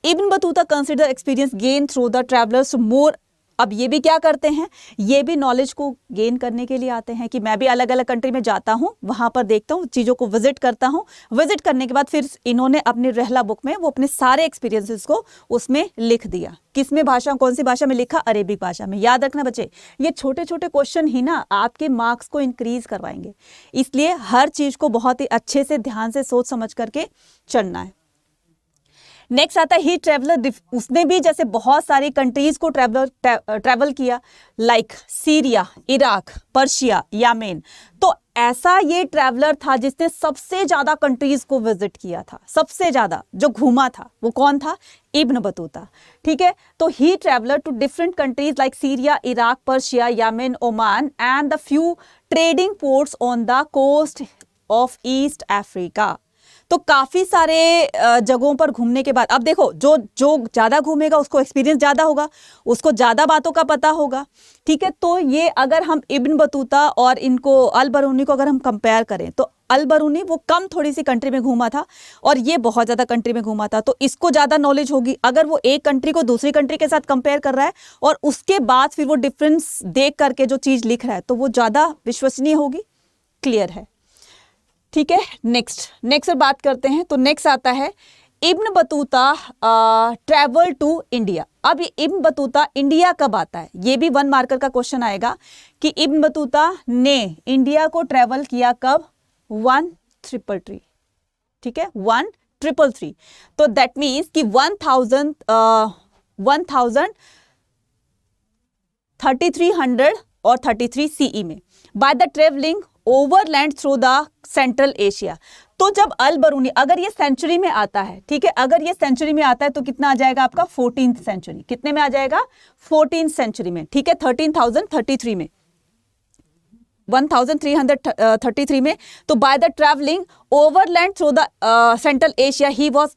Ibn Battuta consider experience gain through the travellers more. अब ये भी क्या करते हैं? ये भी नॉलेज को गेन करने के लिए आते हैं कि मैं भी अलग अलग कंट्री में जाता हूँ, वहाँ पर देखता हूँ, चीज़ों को विजिट करता हूँ। विजिट करने के बाद फिर इन्होंने अपनी रहला बुक में वो अपने सारे एक्सपीरियंसेस को उसमें लिख दिया। किस में भाषा, कौन सी भाषा में लिखा? अरेबिक भाषा में। याद रखना बच्चे, ये छोटे छोटे क्वेश्चन ही ना आपके मार्क्स को इंक्रीज करवाएंगे, इसलिए हर चीज़ को बहुत ही अच्छे से ध्यान से सोच समझ करके चलना है। नेक्स्ट आता है ही ट्रैवलर। उसने भी जैसे बहुत सारी कंट्रीज को ट्रैवल किया, like Syria, Iraq, Persia, Yemen. तो ऐसा ये ट्रैवलर था जिसने सबसे ज्यादा कंट्रीज को विजिट किया था, सबसे ज्यादा जो घूमा था वो कौन था? इब्न बतूता, ठीक है। तो he traveller to different countries like Syria, Iraq, Persia, Yemen, Oman and the few trading ports on the coast of East Africa. तो काफी सारे जगहों पर घूमने के बाद, अब देखो जो ज्यादा घूमेगा उसको एक्सपीरियंस ज्यादा होगा, उसको ज्यादा बातों का पता होगा, ठीक है। तो ये अगर हम इब्न बतूता और इनको अल बरूनी को अगर हम कंपेयर करें तो अल बरूनी वो कम थोड़ी सी कंट्री में घूमा था और ये बहुत ज्यादा कंट्री में घूमा था, तो इसको ज्यादा नॉलेज होगी। अगर वो एक कंट्री को दूसरी कंट्री के साथ कंपेयर कर रहा है और उसके बाद फिर वो डिफरेंस देख करके जो चीज लिख रहा है तो वो ज्यादा विश्वसनीय होगी। क्लियर है, ठीक है। नेक्स्ट बात करते हैं। तो नेक्स्ट आता है Ibn Battuta travel to India. अब ये इब्न बतूता इंडिया कब आता है? ये भी 1 मार्कर का क्वेश्चन आएगा कि इब्न बतूता ने इंडिया को ट्रैवल किया कब? 1333, ठीक है, 1333। तो दैट मीन्स कि 1300 और 33 सीई में by the travelling overland through the central Asia. तो जब अल बरूनी, अगर ये सेंचुरी में आता है, ठीक है, अगर ये सेंचुरी में आता है तो कितना आ जाएगा आपका? 14th century. कितने में आ जाएगा? 14th सेंचुरी में, ठीक है, 1333 में। 1333 में, तो by the travelling overland through the central Asia he was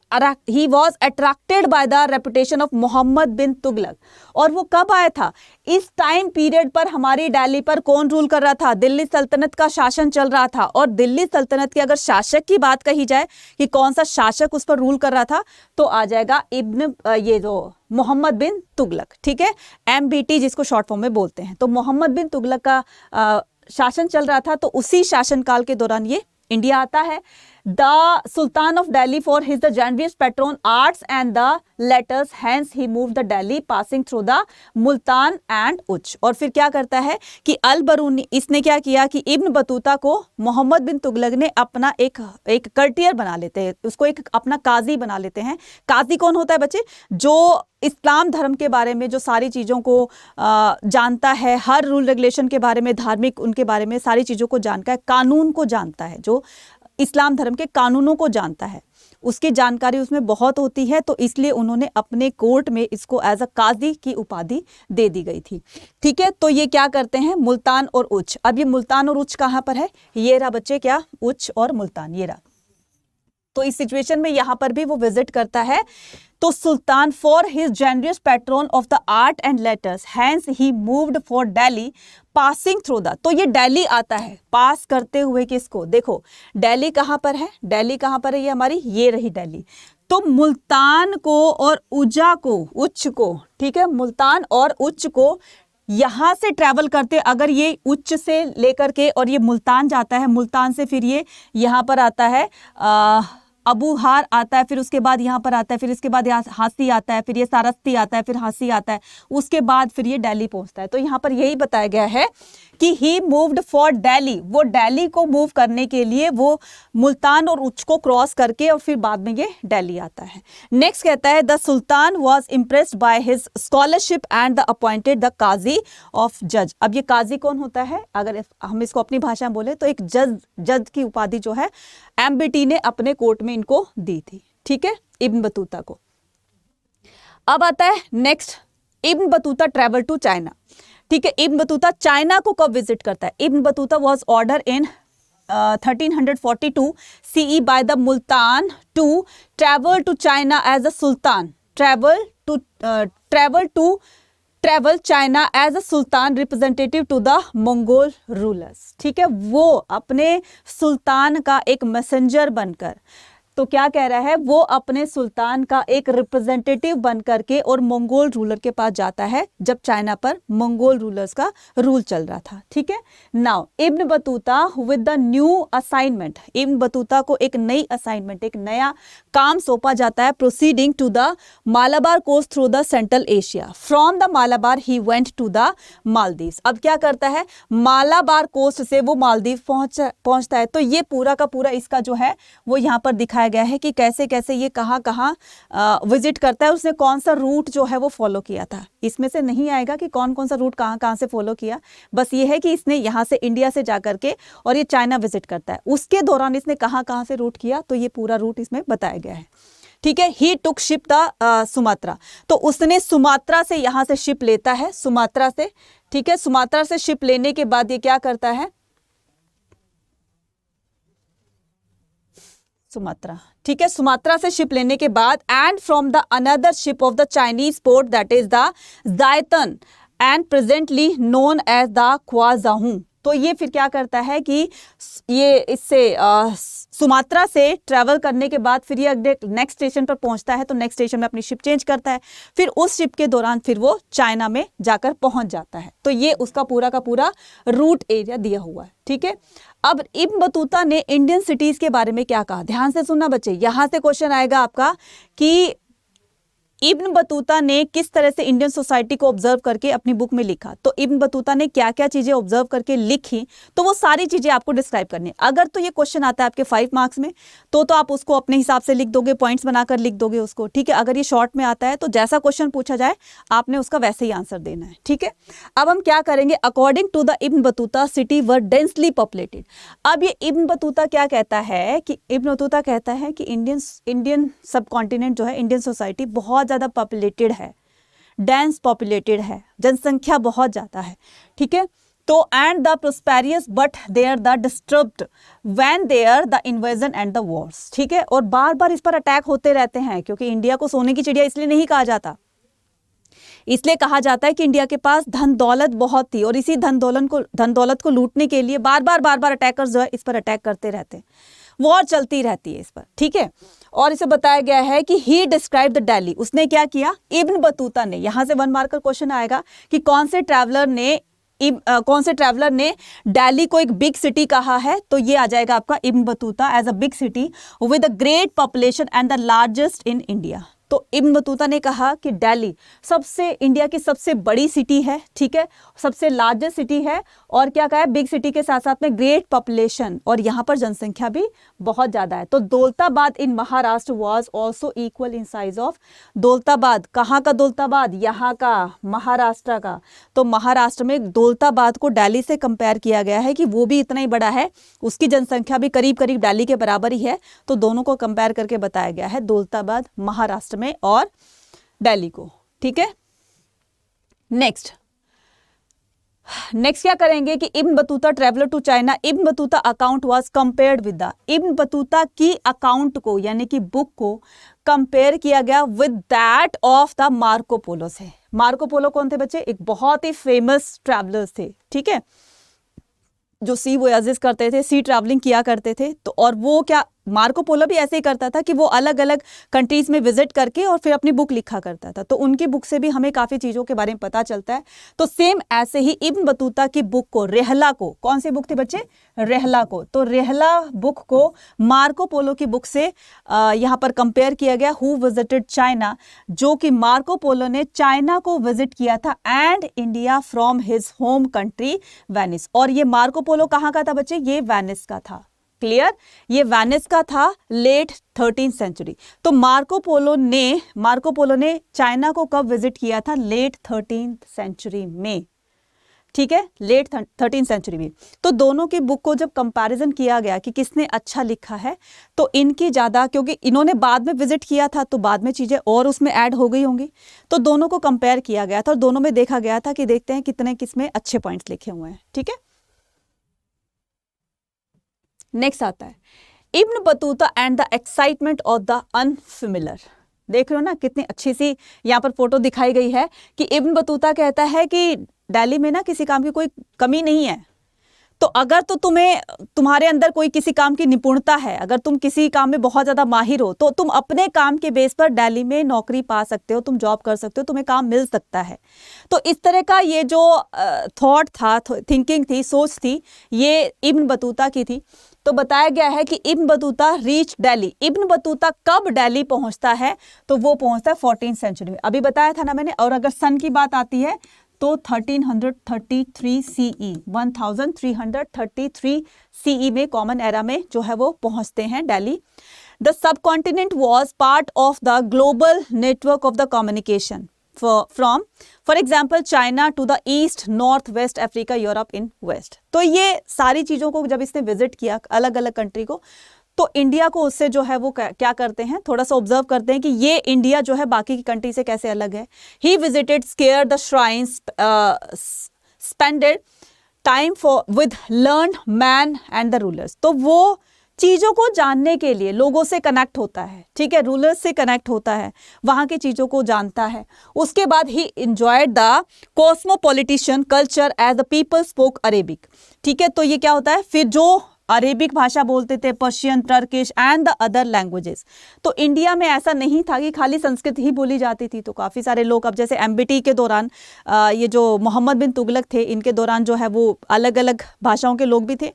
attracted by the reputation of Muhammad bin Tughlaq. और वो कब आया था? इस टाइम पीरियड पर हमारी दिल्ली पर कौन रूल कर रहा था? दिल्ली सल्तनत का शासन चल रहा था। और दिल्ली सल्तनत के अगर शासक की बात कही जाए कि कौन सा शासक उस पर रूल कर रहा था, तो आ जाएगा ये जो मोहम्मद बिन तुगलक, ठीक है, MBT जिसको शॉर्ट फॉर्म में बोलते हैं। तो मोहम्मद बिन तुगलक का शासन चल रहा था, तो उसी शासनकाल के दौरान ये इंडिया आता है। The sultan of Delhi for his the generous patron arts and the letters, hence he move the Delhi passing through the Multan and Uch. और फिर क्या करता है कि अल बरूनी, इसने क्या किया कि इब्न बतूता को मोहम्मद बिन तुगलक ने अपना एक कर्टियर बना लेते हैं, उसको एक अपना काजी बना लेते हैं। काजी कौन होता है बच्चे? जो इस्लाम धर्म के बारे में जो सारी चीज़ों को जानता है, हर रूल रेगुलेशन के बारे में, धार्मिक उनके बारे में सारी चीज़ों को जानता है, कानून को जानता है, जो इस्लाम धर्म के कानूनों को जानता है, उसकी जानकारी उसमें बहुत होती है। तो इसलिए उन्होंने अपने कोर्ट में इसको एज अ काजी की उपाधि दे दी गई थी, ठीक है। तो ये क्या करते हैं? मुल्तान और उच्च। अब ये मुल्तान और उच्च कहाँ पर है? ये रहा बच्चे, क्या? उच्च और मुल्तान, ये रहा। तो इस सिचुएशन में यहां पर भी वो विजिट करता है। तो sultan for his generous patron of the art and letters, hence he moved for Delhi passing through the. तो ये दिल्ली आता है पास करते हुए किसको? देखो दिल्ली कहां पर है? दिल्ली कहां पर है? ये हमारी ये रही दिल्ली। तो मुल्तान को और उजा को, उच्च को, ठीक है, मुल्तान और उच्च को यहां से ट्रैवल करते, अगर ये उच्च से लेकर के और ये मुल्तान जाता है, मुल्तान से फिर ये यहां पर आता है अबूहार आता है, फिर उसके बाद यहाँ पर आता है, फिर इसके बाद यहाँ हासी आता है, फिर ये सारस्ती आता है, फिर हासी आता है, उसके बाद फिर ये दिल्ली पहुंचता है। तो यहाँ पर यही बताया गया है कि ही मूव्ड फॉर दिल्ली, वो दिल्ली को मूव करने के लिए वो मुल्तान और उच्च को क्रॉस करके और फिर बाद में ये दिल्ली आता है। नेक्स्ट कहता है the sultan was impressed by his scholarship and the appointed the qazi of जज। अब ये काजी कौन होता है? अगर हम इसको अपनी भाषा में बोले तो एक जज की उपाधि जो है MBT ने अपने कोर्ट में इनको दी थी, ठीक है, इब्न बतूता को। अब आता है next, Ibn Battuta travel to China, ठीक है। इब्न बतूता चाइना को कब विजिट करता है? Ibn Battuta was order in 1342 CE by the Multan to travel to China as a sultan, travel China as a sultan representative to the Mongol rulers, ठीक है। वो अपने सुल्तान का एक मैसेंजर बनकर, तो क्या कह रहा है? वो अपने सुल्तान का एक रिप्रेजेंटेटिव बन करके और मंगोल रूलर के पास जाता है जब चाइना पर मंगोल रूलर्स का रूल चल रहा था, ठीक है। Now Ibn Battuta with the new assignment, Ibn Battuta को एक नई असाइनमेंट, एक नया काम सौंपा जाता है। Proceeding to the Malabar coast through the central Asia, from the Malabar he went to the Maldives. अब क्या करता है? मालाबार कोस्ट से वो मालदीव पहुंचता है। तो ये पूरा का पूरा इसका जो है वो यहाँ पर दिखाया गया है कि कैसे कैसे ये कहाँ विजिट करता है, उसने कौन सा रूट जो है वो फॉलो किया था। इसमें से नहीं आएगा कि कौन कौन सा रूट कहाँ से फॉलो किया, बस ये है कि इसने यहाँ से इंडिया से जाकर के और ये चाइना विजिट करता है, उसके दौरान इसने कहाँ से रूट किया, तो ये पूरा रूट इसमें बताया गया है, ठीक है। ही टुक शिप द सुमात्रा, तो उसने सुमात्रा से यहाँ से शिप लेता है, सुमात्रा से, ठीक है। सुमात्रा से शिप लेने के बाद ये क्या करता है? सुमात्रा, ठीक है, सुमात्रा से शिप लेने के बाद and from the another ship of the Chinese port that is the Zaytun and presently known as the Quanzhou. तो ये फिर क्या करता है कि ये इससे सुमात्रा से ट्रैवल करने के बाद फिर ये नेक्स्ट स्टेशन पर पहुंचता है, तो नेक्स्ट स्टेशन में अपनी शिप चेंज करता है, फिर उस शिप के दौरान फिर वो चाइना में जाकर पहुंच जाता है। तो ये उसका पूरा का पूरा रूट एरिया दिया हुआ है, ठीक है। अब इब्न बतूता ने इंडियन सिटीज के बारे में क्या कहा? ध्यान से सुनना बच्चे, यहां से क्वेश्चन आएगा आपका कि इब्न बतूता ने किस तरह से इंडियन सोसाइटी को ऑब्जर्व करके अपनी बुक में लिखा। तो इब्न बतूता ने क्या क्या चीजें ऑब्जर्व करके लिखी, तो वो सारी चीजें आपको डिस्क्राइब करनी है। अगर तो ये क्वेश्चन आता है आपके 5 मार्क्स में, तो आप उसको अपने हिसाब से लिख दोगे, पॉइंट्स बनाकर लिख दोगे उसको, ठीक है। अगर ये शॉर्ट में आता है तो जैसा क्वेश्चन पूछा जाए आपने उसका वैसे ही आंसर देना है, ठीक है। अब हम क्या करेंगे? According to the Ibn Battuta city were densely populated. अब ये इब्न बतूता क्या कहता है कि इब्न बतूता कहता है कि इंडियन सब कॉन्टिनेंट जो है, इंडियन सोसाइटी बहुत ज़्यादा पॉपुलेटेड है, डेंस पॉपुलेटेड है, जनसंख्या बहुत ज़्यादा है, ठीक है। तो and the prosperous but they are the disturbed when they are the invasion and the wars, ठीक है। और बार बार इस पर अटैक होते रहते हैं, क्योंकि इंडिया को सोने की चिड़िया इसलिए नहीं कहा जाता, इसलिए कहा जाता है कि इंडिया के पास धन दौलत बहुत थी, और इसी धन दौलत को लूटने के लिए बार बार अटैकर्स जो है इस पर अटैक करते रहते हैं, वॉर चलती रहती है इस पर, ठीक है। और इसे बताया गया है कि ही डिस्क्राइब द दिल्ली, उसने क्या किया, इब्न बतूता ने, यहां से 1 मार्क का क्वेश्चन आएगा कि कौन से ट्रैवलर ने दिल्ली को एक बिग सिटी कहा है, तो ये आ जाएगा आपका Ibn Battuta as a big city with a great population and the largest in India. तो इब्न बतूता ने कहा कि दिल्ली इंडिया की सबसे बड़ी सिटी है, ठीक है, सबसे लार्जेस्ट सिटी है, और क्या कहा है, बिग सिटी के साथ साथ में ग्रेट पॉपुलेशन, और यहाँ पर जनसंख्या भी बहुत ज्यादा है। तो Daulatabad in Maharashtra was also equal in size of, Daulatabad, कहाँ का दौलताबाद, यहाँ का, महाराष्ट्र का। तो महाराष्ट्र में दौलताबाद को दिल्ली से कंपेयर किया गया है कि वो भी इतना ही बड़ा है, उसकी जनसंख्या भी करीब करीब दिल्ली के बराबर ही है, तो दोनों को कंपेयर करके बताया गया है दौलताबाद महाराष्ट्र में और दिल्ली को, ठीक है। नेक्स्ट क्या करेंगे कि Ibn Battuta traveller to China, Ibn Battuta account was compared with the, Ibn Battuta की अकाउंट को यानी कि बुक को कंपेयर किया गया with that of the Marco Polo से। मार्को पोलो कौन थे बच्चे, एक बहुत ही फेमस ट्रैवलर्स थे, ठीक है, जो सी वोयाजेस करते थे, सी ट्रैवलिंग किया करते थे। तो और वो क्या, मार्को पोलो भी ऐसे ही करता था कि वो अलग अलग कंट्रीज में विजिट करके और फिर अपनी बुक लिखा करता था, तो उनकी बुक से भी हमें काफ़ी चीज़ों के बारे में पता चलता है। तो सेम ऐसे ही इब्न बतूता की बुक को, रेहला को, कौन सी बुक थी बच्चे, रेहला को, तो रेहला बुक को मार्को पोलो की बुक से यहाँ पर कंपेयर किया गया, हु विजिटेड चाइना, जो कि मार्को पोलो ने चाइना को विजिट किया था, and India from his home country Venice. और ये मार्को पोलो कहाँ का था बच्चे, ये वेनिस का था, क्लियर, ये वेनिस का था, लेट 13th सेंचुरी। तो मार्को पोलो ने चाइना को कब विजिट किया था, लेट 13th सेंचुरी में, ठीक है, लेट 13th सेंचुरी में। तो दोनों की बुक को जब कंपैरिजन किया गया कि किसने अच्छा लिखा है, तो इनकी ज़्यादा, क्योंकि इन्होंने बाद में विजिट किया था तो बाद में चीज़ें और उसमें ऐड हो गई होंगी, तो दोनों को कंपेयर किया गया था और दोनों में देखा गया था कि देखते हैं कितने किसमें अच्छे पॉइंट्स लिखे हुए हैं, ठीक है। नेक्स्ट आता है Ibn Battuta and the excitement of the unfamiliar. देख रहे हो ना, कितनी अच्छी सी यहाँ पर फोटो दिखाई गई है कि इब्न बतूता कहता है कि दिल्ली में ना किसी काम की कोई कमी नहीं है, तो अगर तो तुम्हारे अंदर कोई किसी काम की निपुणता है, अगर तुम किसी काम में बहुत ज़्यादा माहिर हो, तो तुम अपने काम के बेस पर दिल्ली में नौकरी पा सकते हो, तुम जॉब कर सकते हो, तुम्हें काम मिल सकता है। तो इस तरह का ये जो थॉट था, थिंकिंग थी, सोच थी, ये इब्न बतूता की थी। तो बताया गया है कि Ibn Battuta reach Delhi, Ibn Battuta कब दिल्ली पहुंचता है, तो वो पहुंचता है 14th सेंचुरी में, अभी बताया था ना मैंने। और अगर सन की बात आती है तो 1333 सीई, 1333 सीई में, कॉमन एरा में जो है वो पहुंचते हैं Delhi. The subcontinent was part of the global network of the communication from, for example, China to the east, north, west Africa, Europe in west. तो ये सारी चीज़ों को जब इसने विजिट किया अलग अलग कंट्री को, तो इंडिया को उससे जो है वो क्या करते हैं, थोड़ा सा ऑब्जर्व करते हैं कि ये इंडिया जो है बाकी की कंट्री से कैसे अलग है। He visited square the shrines, spended time for with learn man and the rulers. तो वो चीज़ों को जानने के लिए लोगों से कनेक्ट होता है, ठीक है, रूलर्स से कनेक्ट होता है, वहाँ की चीज़ों को जानता है। उसके बाद he enjoyed the cosmopolitan culture as the people spoke Arabic, ठीक है। तो ये क्या होता है, फिर जो अरेबिक भाषा बोलते थे, Persian, Turkish and the other languages. तो इंडिया में ऐसा नहीं था कि खाली संस्कृत ही बोली जाती थी, तो काफ़ी सारे लोग, अब जैसे एमबीटी के दौरान ये जो मोहम्मद बिन तुगलक थे, इनके दौरान जो है वो अलग अलग भाषाओं के लोग भी थे।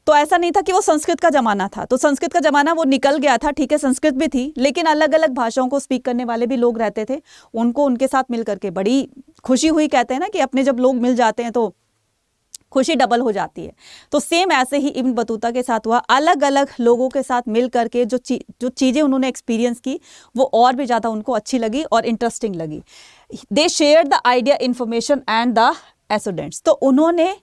तो ऐसा नहीं था कि वो संस्कृत का ज़माना था, तो संस्कृत का ज़माना वो निकल गया था, ठीक है, संस्कृत भी थी, लेकिन अलग अलग भाषाओं को स्पीक करने वाले भी लोग रहते थे, उनको उनके साथ मिल करके बड़ी खुशी हुई। कहते हैं ना कि अपने जब लोग मिल जाते हैं तो खुशी डबल हो जाती है। तो सेम ऐसे ही इब्न बतूता के साथ हुआ, अलग अलग लोगों के साथ मिल करके जो चीज़ें उन्होंने एक्सपीरियंस की वो और भी ज़्यादा उनको अच्छी लगी और इंटरेस्टिंग लगी। They share the idea, information and the एसोडेंट्स। तो उन्होंने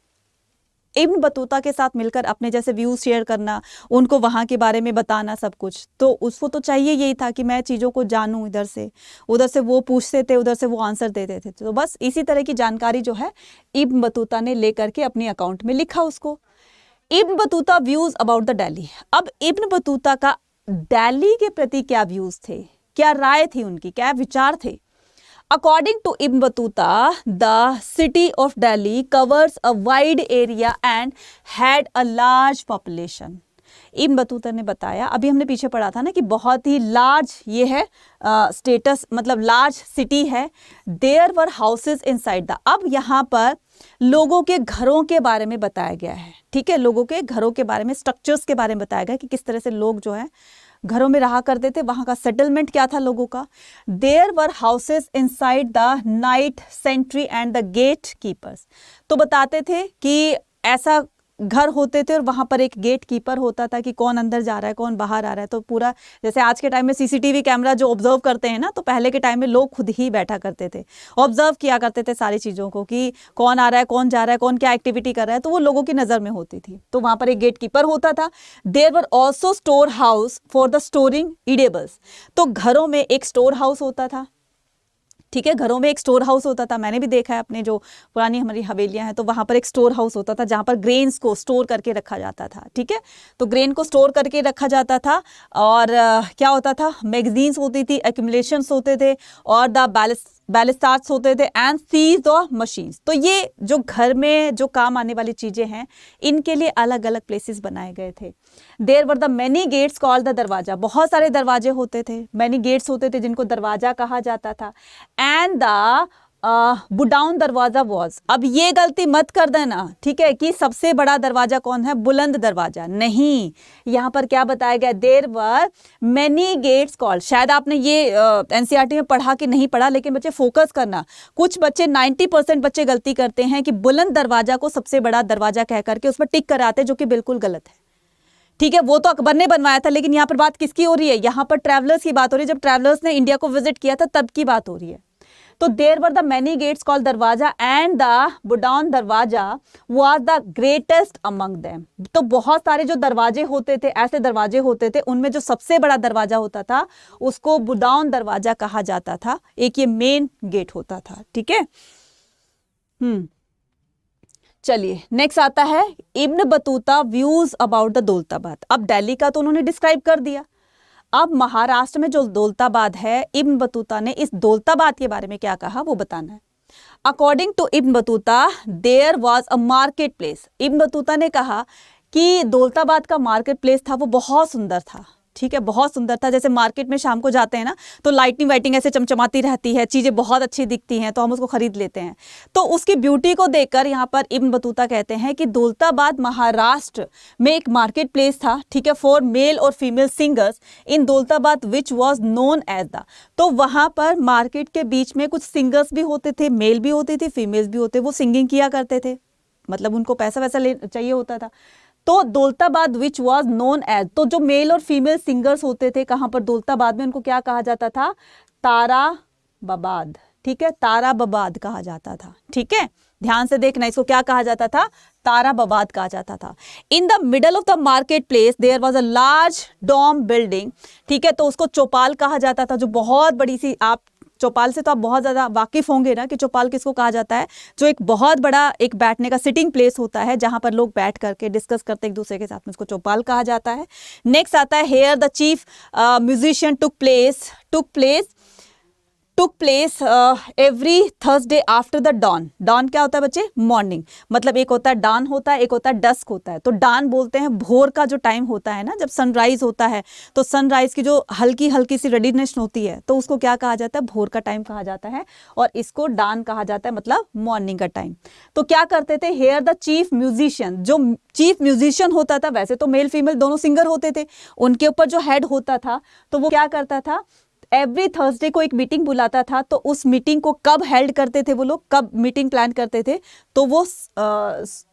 इब्न बतूता के साथ मिलकर अपने जैसे व्यूज़ शेयर करना, उनको वहाँ के बारे में बताना सब कुछ, तो उसको तो चाहिए यही था कि मैं चीज़ों को जानूँ, इधर से उधर से वो पूछते थे, उधर से वो आंसर देते थे। तो बस इसी तरह की जानकारी जो है इब्न बतूता ने ले करके अपने अकाउंट में लिखा उसको। Ibn Battuta views about the Delhi. अब इब्न बतूता का दिल्ली के प्रति क्या व्यूज़ थे, क्या राय थी उनकी, क्या विचार थे। According to Ibn Battuta, the city of Delhi covers a wide area and had a large population. Ibn Battuta ने बताया, अभी हमने पीछे पढ़ा था ना कि बहुत ही लार्ज ये है स्टेटस, मतलब लार्ज सिटी है। There were houses inside the, अब यहाँ पर लोगों के घरों के बारे में बताया गया है, ठीक है, लोगों के घरों के बारे में, स्ट्रक्चर्स के बारे में बताया गया कि किस तरह से लोग जो है घरों में रहा करते थे, वहां का सेटलमेंट क्या था लोगों का। There were houses inside the night sentry and the gate keepers, तो बताते थे कि ऐसा घर होते थे और वहां पर एक गेट कीपर होता था कि कौन अंदर जा रहा है, कौन बाहर आ रहा है। तो पूरा जैसे आज के टाइम में सीसीटीवी कैमरा जो ऑब्जर्व करते हैं ना, तो पहले के टाइम में लोग खुद ही बैठा करते थे, ऑब्जर्व किया करते थे सारी चीज़ों को कि कौन आ रहा है, कौन जा रहा है, कौन क्या एक्टिविटी कर रहा है, तो वो लोगों की नज़र में होती थी। तो वहाँ पर एक गेट कीपर होता था। There were also store house for the storing edibles, तो घरों में एक स्टोर हाउस होता था, ठीक है, घरों में एक स्टोर हाउस होता था। मैंने भी देखा है अपने जो पुरानी हमारी हवेलियां हैं, तो वहाँ पर एक स्टोर हाउस होता था जहाँ पर ग्रेन्स को स्टोर करके रखा जाता था, ठीक है, तो ग्रेन को स्टोर करके रखा जाता था। और क्या होता था, मैगजीन्स होती थी, एक्यूमुलेशंस होते थे, और द बैलिस्टार्स होते थे, एंड सीज ऑफ मशीन्स। तो ये जो घर में जो काम आने वाली चीज़ें हैं, इनके लिए अलग अलग प्लेसेस बनाए गए थे। There were the many gates called the darwaza, बहुत सारे दरवाजे होते थे, मैनी गेट्स होते थे जिनको दरवाजा कहा जाता था। एंड द बुडाउन दरवाजा वॉज, अब ये गलती मत कर देना, ठीक है, कि सबसे बड़ा दरवाजा कौन है, बुलंद दरवाजा नहीं। यहाँ पर क्या बताया गया, there were many gates called, शायद आपने ये एनसीईआरटी में पढ़ा कि नहीं पढ़ा, लेकिन बच्चे फोकस करना, कुछ बच्चे 90% बच्चे गलती करते हैं कि बुलंद दरवाजा को सबसे बड़ा दरवाजा कह करके उस पर टिक कराते, जो कि बिल्कुल गलत है, ठीक है। वो तो अकबर ने बनवाया था, लेकिन यहाँ पर बात किसकी हो रही है, यहाँ पर ट्रैवलर्स की बात हो रही है, जब ट्रैवलर्स ने इंडिया को विजिट किया था तब की बात हो रही है। तो there were the many gates called darwaza and the Budaun darwaza was the greatest among them, तो बहुत सारे जो दरवाजे होते थे, ऐसे दरवाजे होते थे, उनमें जो सबसे बड़ा दरवाजा होता था उसको बुडाउन दरवाजा कहा जाता था। एक ये मेन गेट होता था, ठीक है। चलिए नेक्स्ट आता है Ibn Battuta views about the Daulatabad. अब दिल्ली का तो उन्होंने डिस्क्राइब कर दिया, अब महाराष्ट्र में जो दौलताबाद है, इब्न बतूता ने इस दौलताबाद के बारे में क्या कहा वो बताना है। According to Ibn Battuta there was a market place, Ibn Battuta ने कहा कि दौलताबाद का मार्केट प्लेस था वो बहुत सुंदर था, ठीक है, बहुत सुंदर था। जैसे मार्केट में शाम को जाते हैं ना, तो लाइटिंग वाइटिंग ऐसे चमचमाती रहती है, चीज़ें बहुत अच्छी दिखती हैं, तो हम उसको खरीद लेते हैं। तो उसकी ब्यूटी को देखकर यहाँ पर इब्न बतूता कहते हैं कि दौलताबाद महाराष्ट्र में एक मार्केट प्लेस था, ठीक है, फॉर मेल और female singers in Daulatabad which was known as the, तो वहाँ पर मार्केट के बीच में कुछ सिंगर्स भी होते थे, मेल भी होती थी, फीमेल्स भी होते, वो सिंगिंग किया करते थे, मतलब उनको पैसा वैसा चाहिए होता था। तो Daulatabad which was known as, तो जो मेल और फीमेल सिंगर्स होते थे कहाँ पर, दौलताबाद में, उनको क्या कहा जाता था, ताराबाद, ठीक है, ताराबाद कहा जाता था, ठीक है, ध्यान से देखना, इसको क्या कहा जाता था, ताराबाद कहा जाता था। In the middle of the market place there was a large dome building, ठीक है, तो उसको चौपाल कहा जाता था, जो बहुत बड़ी सी, आप चौपाल से तो आप बहुत ज़्यादा वाकिफ होंगे ना कि चौपाल किसको कहा जाता है, जो एक बहुत बड़ा एक बैठने का सिटिंग प्लेस होता है, जहां पर लोग बैठ करके डिस्कस करते एक दूसरे के साथ में, उसको चौपाल कहा जाता है। नेक्स्ट आता है here the chief musician took place every Thursday after the dawn. Dawn क्या होता है बच्चे, मॉर्निंग, मतलब एक होता है डॉन होता है, एक होता है डस्क होता है। तो डॉन बोलते हैं भोर का जो टाइम होता है ना, जब सनराइज होता है, तो सनराइज की जो हल्की हल्की सी रेडिनेस होती है, तो उसको क्या कहा जाता है, भोर का टाइम कहा जाता है, और इसको डॉन कहा जाता है, मतलब मॉर्निंग का टाइम। तो क्या करते थे, हेयर द चीफ म्यूजिशियन, जो चीफ म्यूजिशियन होता था, वैसे तो मेल फीमेल दोनों सिंगर होते थे, उनके ऊपर जो हेड होता था, तो वो क्या करता था, एवरी थर्सडे को एक मीटिंग बुलाता था। तो उस मीटिंग को कब हेल्ड करते थे वो लोग, कब मीटिंग प्लान करते थे, तो वो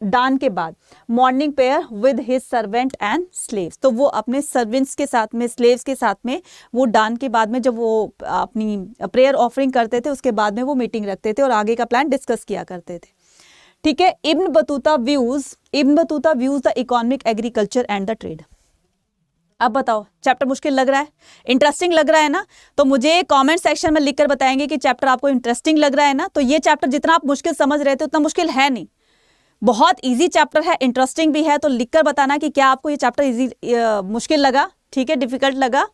डान के बाद morning prayer with his servant and slaves, तो वो अपने सर्वेंट्स के साथ में, स्लेव्स के साथ में, वो डान के बाद में जब वो अपनी प्रेयर ऑफरिंग करते थे, उसके बाद में वो मीटिंग रखते थे और आगे का प्लान डिस्कस किया करते थे, ठीक है। Ibn Battuta views the economic, agriculture and the trade. अब बताओ चैप्टर मुश्किल लग रहा है, इंटरेस्टिंग लग रहा है ना? तो मुझे कमेंट सेक्शन में लिखकर बताएंगे कि चैप्टर आपको इंटरेस्टिंग लग रहा है ना। तो ये चैप्टर जितना आप मुश्किल समझ रहे थे उतना मुश्किल है नहीं, बहुत इजी चैप्टर है, इंटरेस्टिंग भी है। तो लिखकर बताना कि क्या आपको ये चैप्टर इजी मुश्किल लगा, ठीक है, डिफिकल्ट लगा,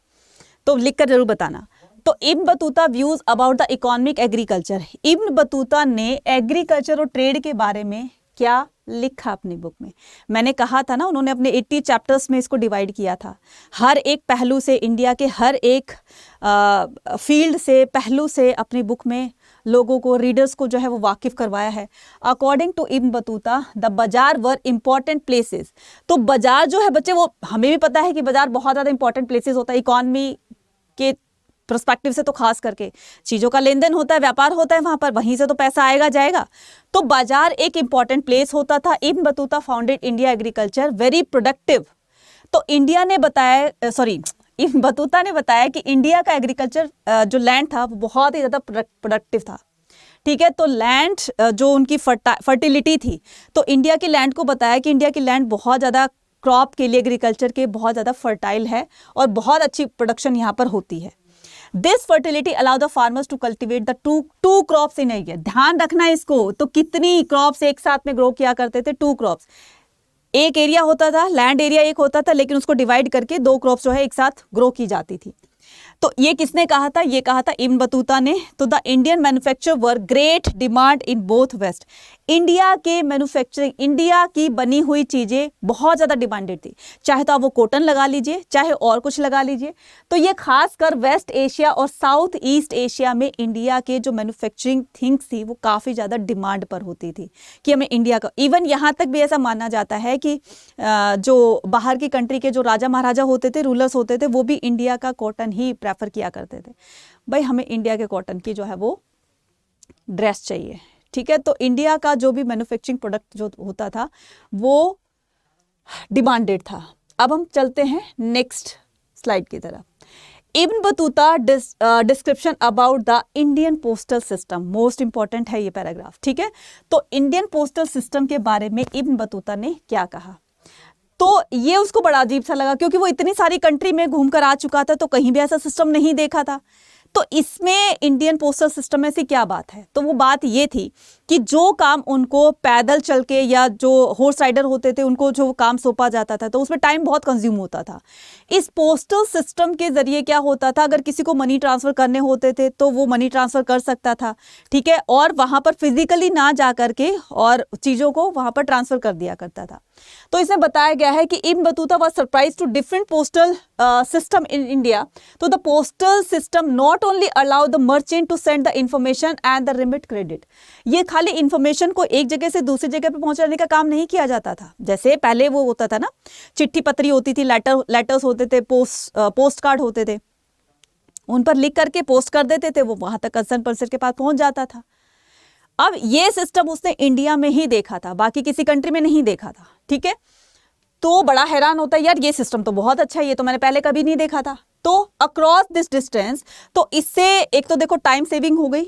तो लिखकर जरूर बताना। तो Ibn Battuta views about the economic agriculture, Ibn Battuta ने एग्रीकल्चर और ट्रेड के बारे में क्या लिखा अपनी बुक में? मैंने कहा था ना, उन्होंने अपने 80 चैप्टर्स में इसको डिवाइड किया था। हर एक पहलू से, इंडिया के हर एक फील्ड से, पहलू से अपनी बुक में लोगों को, रीडर्स को जो है वो वाकिफ करवाया है। According to Ibn Battuta the bazaar were important places. तो बाजार जो है बच्चे, वो हमें भी पता है कि बाजार बहुत ज़्यादा इंपॉर्टेंट प्लेसेस होता है इकॉनमी के पर्सपेक्टिव से। तो खास करके चीज़ों का लेन देन होता है, व्यापार होता है वहाँ पर, वहीं से तो पैसा आएगा जाएगा। तो बाजार एक इंपॉर्टेंट प्लेस होता था। Ibn Battuta founded India agriculture very productive. तो इंडिया ने बताया, इब्न बतूता ने बताया कि इंडिया का एग्रीकल्चर जो लैंड था वो बहुत ही ज़्यादा प्रोडक्टिव था, ठीक है। तो लैंड जो उनकी फर्टिलिटी थी, तो इंडिया की लैंड को बताया कि इंडिया की लैंड बहुत ज़्यादा क्रॉप के लिए, एग्रीकल्चर के बहुत ज़्यादा फर्टाइल है और बहुत अच्छी प्रोडक्शन यहाँ पर होती है। This fertility allow the farmers to cultivate the two crops in year. ध्यान रखना इसको। तो कितनी क्रॉप्स एक साथ में ग्रो किया करते थे? 2 क्रॉप्स। एक एरिया होता था, लैंड एरिया एक होता था, लेकिन उसको डिवाइड करके 2 क्रॉप्स जो है एक साथ ग्रो की जाती थी। तो ये किसने कहा था? ये कहा था इब्न बतूता ने। तो the Indian manufacture were great demand in both west. India के मैन्युफैक्चरिंग, इंडिया की बनी हुई चीज़ें बहुत ज़्यादा डिमांडेड थी। चाहे तो आप वो कॉटन लगा लीजिए, चाहे और कुछ लगा लीजिए। तो ये खासकर वेस्ट एशिया और साउथ ईस्ट एशिया में इंडिया के जो मैन्युफैक्चरिंग थिंग्स थी वो काफ़ी ज़्यादा डिमांड पर होती थी कि हमें इंडिया का। इवन यहाँ तक भी ऐसा माना जाता है कि जो बाहर की कंट्री के जो राजा महाराजा होते थे, रूलर्स होते थे, वो भी इंडिया का कॉटन ही प्रेफर किया करते थे। भाई हमें इंडिया के कॉटन की जो है वो ड्रेस चाहिए, ठीक है। तो इंडिया का जो भी मैन्युफैक्चरिंग प्रोडक्ट जो होता था वो डिमांडेड था। अब हम चलते हैं नेक्स्ट स्लाइड की तरफ। Ibn Battuta description about the Indian postal system, most important है ये पैराग्राफ, ठीक है। तो इंडियन पोस्टल सिस्टम के बारे में इब्न बतूता ने क्या कहा? तो ये उसको बड़ा अजीब सा लगा, क्योंकि वो इतनी सारी कंट्री में घूमकर आ चुका था, तो कहीं भी ऐसा सिस्टम नहीं देखा था। तो इसमें इंडियन पोस्टल सिस्टम में से क्या बात है? तो वो बात ये थी कि जो काम उनको पैदल चल के या जो हॉर्स राइडर होते थे उनको जो काम सौंपा जाता था, तो उसमें टाइम बहुत कंज्यूम होता था। इस पोस्टल सिस्टम के जरिए क्या होता था, अगर किसी को मनी ट्रांसफ़र करने होते थे तो वो मनी ट्रांसफ़र कर सकता था, ठीक है, और वहाँ पर फिजिकली ना जा करके और चीज़ों को वहाँ पर ट्रांसफ़र कर दिया करता था। तो इसमें बताया गया है कि Ibn Battuta was surprise to different postal system in India. तो the postal system not only allow the merchant to send the information and the remit credit. ये खाली इंफॉर्मेशन को एक जगह से दूसरी जगह पे पहुंचाने का काम नहीं किया जाता था। जैसे पहले वो होता था ना, चिट्ठी पत्री होती थी, लेटर्स होते थे, पोस्ट कार्ड होते थे, उन पर लिख करके पोस्ट कर देते थे, वो वहां तक कंसर्न पर्सन के पास पहुंच जाता था। अब ये सिस्टम उसने इंडिया में ही देखा था, बाकी किसी कंट्री में नहीं देखा था, ठीक है। तो बड़ा हैरान होता है, यार ये सिस्टम तो बहुत अच्छा है, ये तो मैंने पहले कभी नहीं देखा था। तो अक्रॉस दिस डिस्टेंस, तो इससे एक तो देखो टाइम सेविंग हो गई।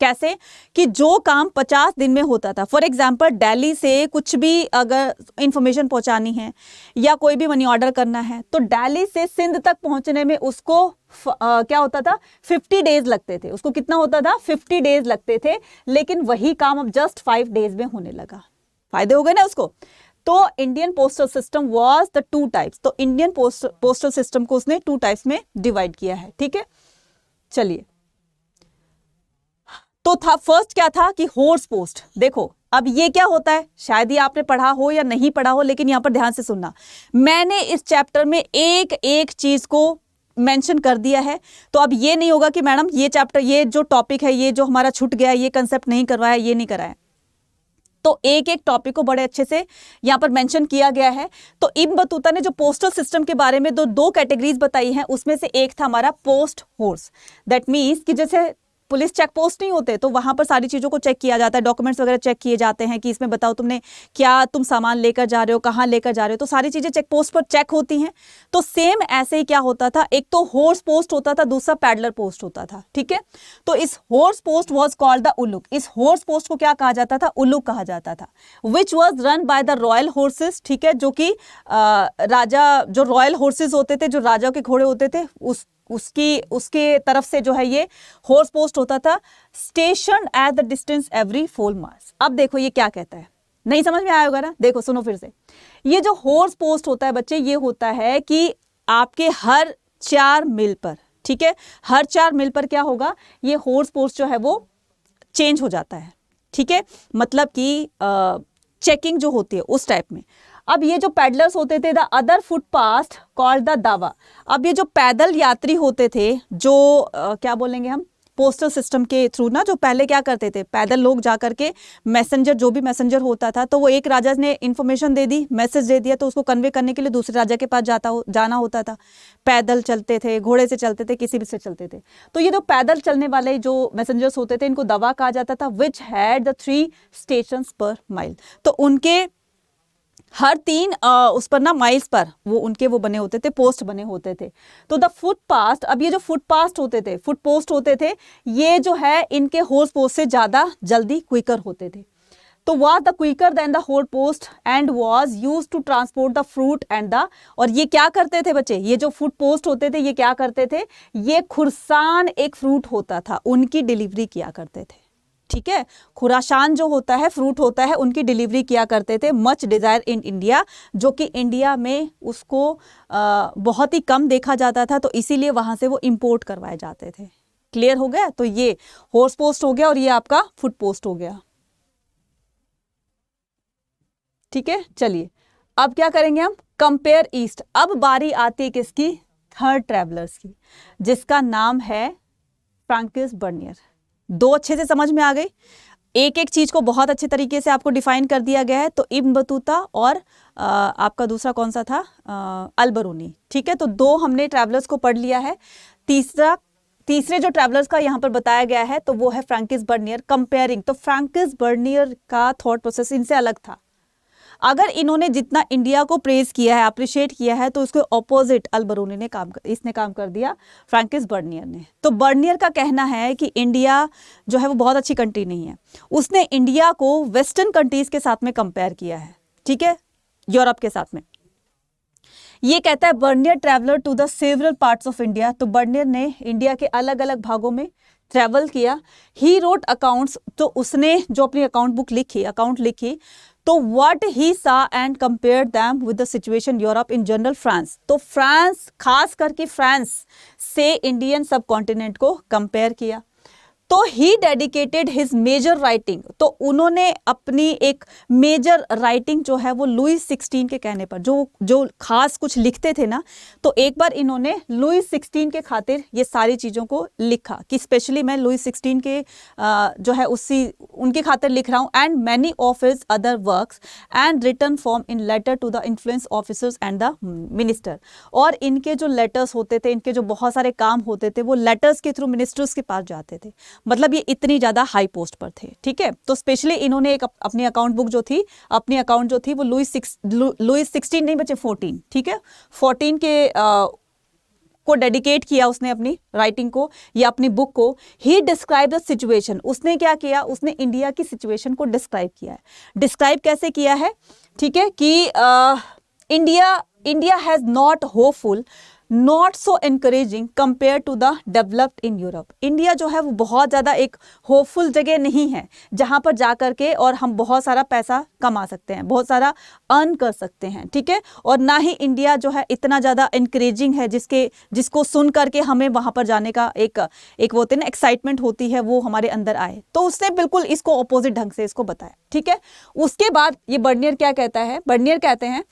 कैसे? कि जो काम 50 दिन में होता था, फॉर एग्जाम्पल दिल्ली से कुछ भी अगर इंफॉर्मेशन पहुंचानी है या कोई भी मनी ऑर्डर करना है, तो दिल्ली से सिंध तक पहुंचने में उसको क्या होता था, 50 डेज लगते थे। उसको कितना होता था? 50 डेज लगते थे। लेकिन वही काम अब जस्ट 5 डेज में होने लगा। फायदे हो गए ना उसको। तो Indian postal system was the 2 types. तो इंडियन पोस्टल सिस्टम को उसने 2 टाइप्स में डिवाइड किया है, ठीक है। चलिए, तो था फर्स्ट क्या था कि हॉर्स पोस्ट। देखो अब ये क्या होता है, शायद ही आपने पढ़ा हो या नहीं पढ़ा हो, लेकिन यहां पर ध्यान से सुनना। मैंने इस चैप्टर में एक एक चीज को मेंशन कर दिया है। तो अब ये नहीं होगा कि मैडम ये चैप्टर, ये जो टॉपिक है, ये जो हमारा छूट गया, ये कंसेप्ट नहीं करवाया, ये नहीं कराया। तो एक एक टॉपिक को बड़े अच्छे से यहाँ पर मेंशन किया गया है। तो इब्न बतूता ने जो पोस्टल सिस्टम के बारे में दो कैटेगरीज बताई हैं, उसमें से एक था हमारा पोस्ट हॉर्स। दैट मीन्स कि जैसे पुलिस चेक पोस्ट नहीं होते, तो वहां पर सारी चीजों को चेक किया जाता है, डॉक्यूमेंट्स वगैरह चेक किए जाते हैं कि इसमें बताओ तुमने क्या तुम सामान लेकर जा रहे हो, कहाँ लेकर जा रहे हो, तो सारी चीजें चेक पोस्ट पर चेक होती हैं। तो सेम ऐसे ही क्या होता था, एक तो हॉर्स पोस्ट होता था, दूसरा पैडलर पोस्ट होता था, ठीक है। तो इस horse post was called the uluq. इस हॉर्स पोस्ट को क्या कहा जाता था, उल्लुक कहा जाता था, which was run by the royal horses, ठीक है, जो कि राजा, जो रॉयल हॉर्सेस होते थे, जो राजा के घोड़े होते थे, उसके तरफ से जो है ये हॉर्स पोस्ट होता था, station at the distance every 4 miles. अब देखो ये क्या कहता है, नहीं समझ में आया होगा ना, देखो सुनो फिर से। ये जो हॉर्स पोस्ट होता है बच्चे, ये होता है कि आपके हर 4 मील पर, ठीक है, हर 4 मील पर क्या होगा, ये हॉर्स पोस्ट जो है वो चेंज हो जाता है, ठीक है, मतलब कि चेकिंग जो होती है उस टाइप में। अब ये जो पैडलर्स होते थे, the other footpath called the दावा। अब ये जो पैदल यात्री होते थे, जो क्या बोलेंगे हम, पोस्टल सिस्टम के थ्रू ना, जो पहले क्या करते थे, पैदल लोग जा करके मैसेंजर, जो भी मैसेंजर होता था, तो वो एक राजा ने इंफॉर्मेशन दे दी, मैसेज दे दिया, तो उसको कन्वे करने के लिए दूसरे राजा के पास जाना होता था। पैदल चलते थे, घोड़े से चलते थे, किसी भी से चलते थे। तो ये जो पैदल चलने वाले जो मैसेंजर्स होते थे, इनको दवा कहा जाता था, which had the 3 station per mile. तो उनके हर 3 उस पर ना माइल्स पर वो उनके वो बने होते थे, पोस्ट बने होते थे। तो द फुटपास्ट, अब ये जो फुटपास्ट होते थे, फुट पोस्ट होते थे, ये जो है इनके हॉर्स पोस्ट से ज्यादा जल्दी क्विकर होते थे। तो was the quicker than the horse post and was used to transport the fruit and the, और ये क्या करते थे बच्चे, ये जो फुट पोस्ट होते थे, ये क्या करते थे, ये खुरसान एक फ्रूट होता था, उनकी डिलीवरी किया करते थे, ठीक है। खुरासान जो होता है, फ्रूट होता है, उनकी डिलीवरी किया करते थे, मच डिजायर इन इंडिया, जो कि इंडिया में उसको बहुत ही कम देखा जाता था, तो इसीलिए वहां से वो इंपोर्ट करवाए जाते थे। क्लियर हो गया, तो ये हॉर्स पोस्ट हो गया और ये आपका फुट पोस्ट हो गया, ठीक है। चलिए अब क्या करेंगे हम, कंपेयर ईस्ट। अब बारी आती है किसकी, थर्ड ट्रेवलर्स की, जिसका नाम है फ्रैंकिस बर्नियर। 2 अच्छे से समझ में आ गई, एक एक चीज को बहुत अच्छे तरीके से आपको डिफाइन कर दिया गया है। तो इब्न बतूता और आपका दूसरा कौन सा था, अल-बरूनी, ठीक है। तो 2 हमने ट्रैवलर्स को पढ़ लिया है। तीसरे जो ट्रैवलर्स का यहाँ पर बताया गया है, तो वो है फ्रैंकिस बर्नियर। कंपेयरिंग, तो फ्रैंकिस बर्नियर का थॉट प्रोसेस इनसे अलग था। अगर इन्होंने जितना इंडिया को प्रेज किया है, अप्रिशिएट किया है, तो उसके ऑपोजिट अल-बरूनी ने इसने काम कर दिया, फ्रैंकिस बर्नियर ने। तो बर्नियर का कहना है कि इंडिया जो है वो बहुत अच्छी कंट्री नहीं है। उसने इंडिया को वेस्टर्न कंट्रीज के साथ में कंपेयर किया है, ठीक है, यूरोप के साथ में। ये कहता है Bernier traveller to the several parts of India. तो बर्नियर ने इंडिया के अलग अलग भागों में ट्रैवल किया। ही रोट अकाउंट्स, तो उसने जो अपनी अकाउंट लिखी, तो व्हाट ही सा and compare them with the situation Europe in general France. तो फ्रांस, खास करके फ्रांस से इंडियन सब कॉन्टिनेंट को कंपेयर किया। तो ही डेडिकेटेड हिज मेजर राइटिंग, तो उन्होंने अपनी एक मेजर राइटिंग जो है वो लुई 16 के कहने पर, जो खास कुछ लिखते थे ना, तो एक बार इन्होंने लुई 16 के खातिर ये सारी चीज़ों को लिखा कि स्पेशली मैं लुई 16 के जो है उनकी खातिर लिख रहा हूँ। And many of his other works and written form in letter to the influence officers and the minister. और इनके जो लेटर्स होते थे, इनके जो बहुत सारे काम होते थे, वो लेटर्स के थ्रू मिनिस्टर्स के पास जाते थे। मतलब ये इतनी ज्यादा हाई पोस्ट पर थे, ठीक है। तो स्पेशली इन्होंने एक अपनी अकाउंट बुक जो थी, अपनी अकाउंट जो थी वो लुई 16 नहीं बचे 14, ठीक है, 14 के को डेडिकेट किया उसने अपनी राइटिंग को या अपनी बुक को। ही डिस्क्राइब द सिचुएशन, उसने क्या किया, उसने इंडिया की सिचुएशन को डिस्क्राइब किया है। डिस्क्राइब कैसे किया है, ठीक है, कि India has not hopeful, not so encouraging compare to the developed in Europe. India जो है वो बहुत ज़्यादा एक होपफुल जगह नहीं है जहाँ पर जा कर के और हम बहुत सारा पैसा कमा सकते हैं, बहुत सारा अर्न कर सकते हैं, ठीक है। और ना ही इंडिया जो है इतना ज़्यादा एनकरेजिंग है जिसको सुन करके हमें वहाँ पर जाने का एक वो होती है ना, एक्साइटमेंट होती है, वो हमारे अंदर आए। तो उसने बिल्कुल इसको अपोजिट ढंग से इसको बताया, ठीक है। उसके बाद ये बर्नियर क्या कहता है, बर्नियर कहते हैं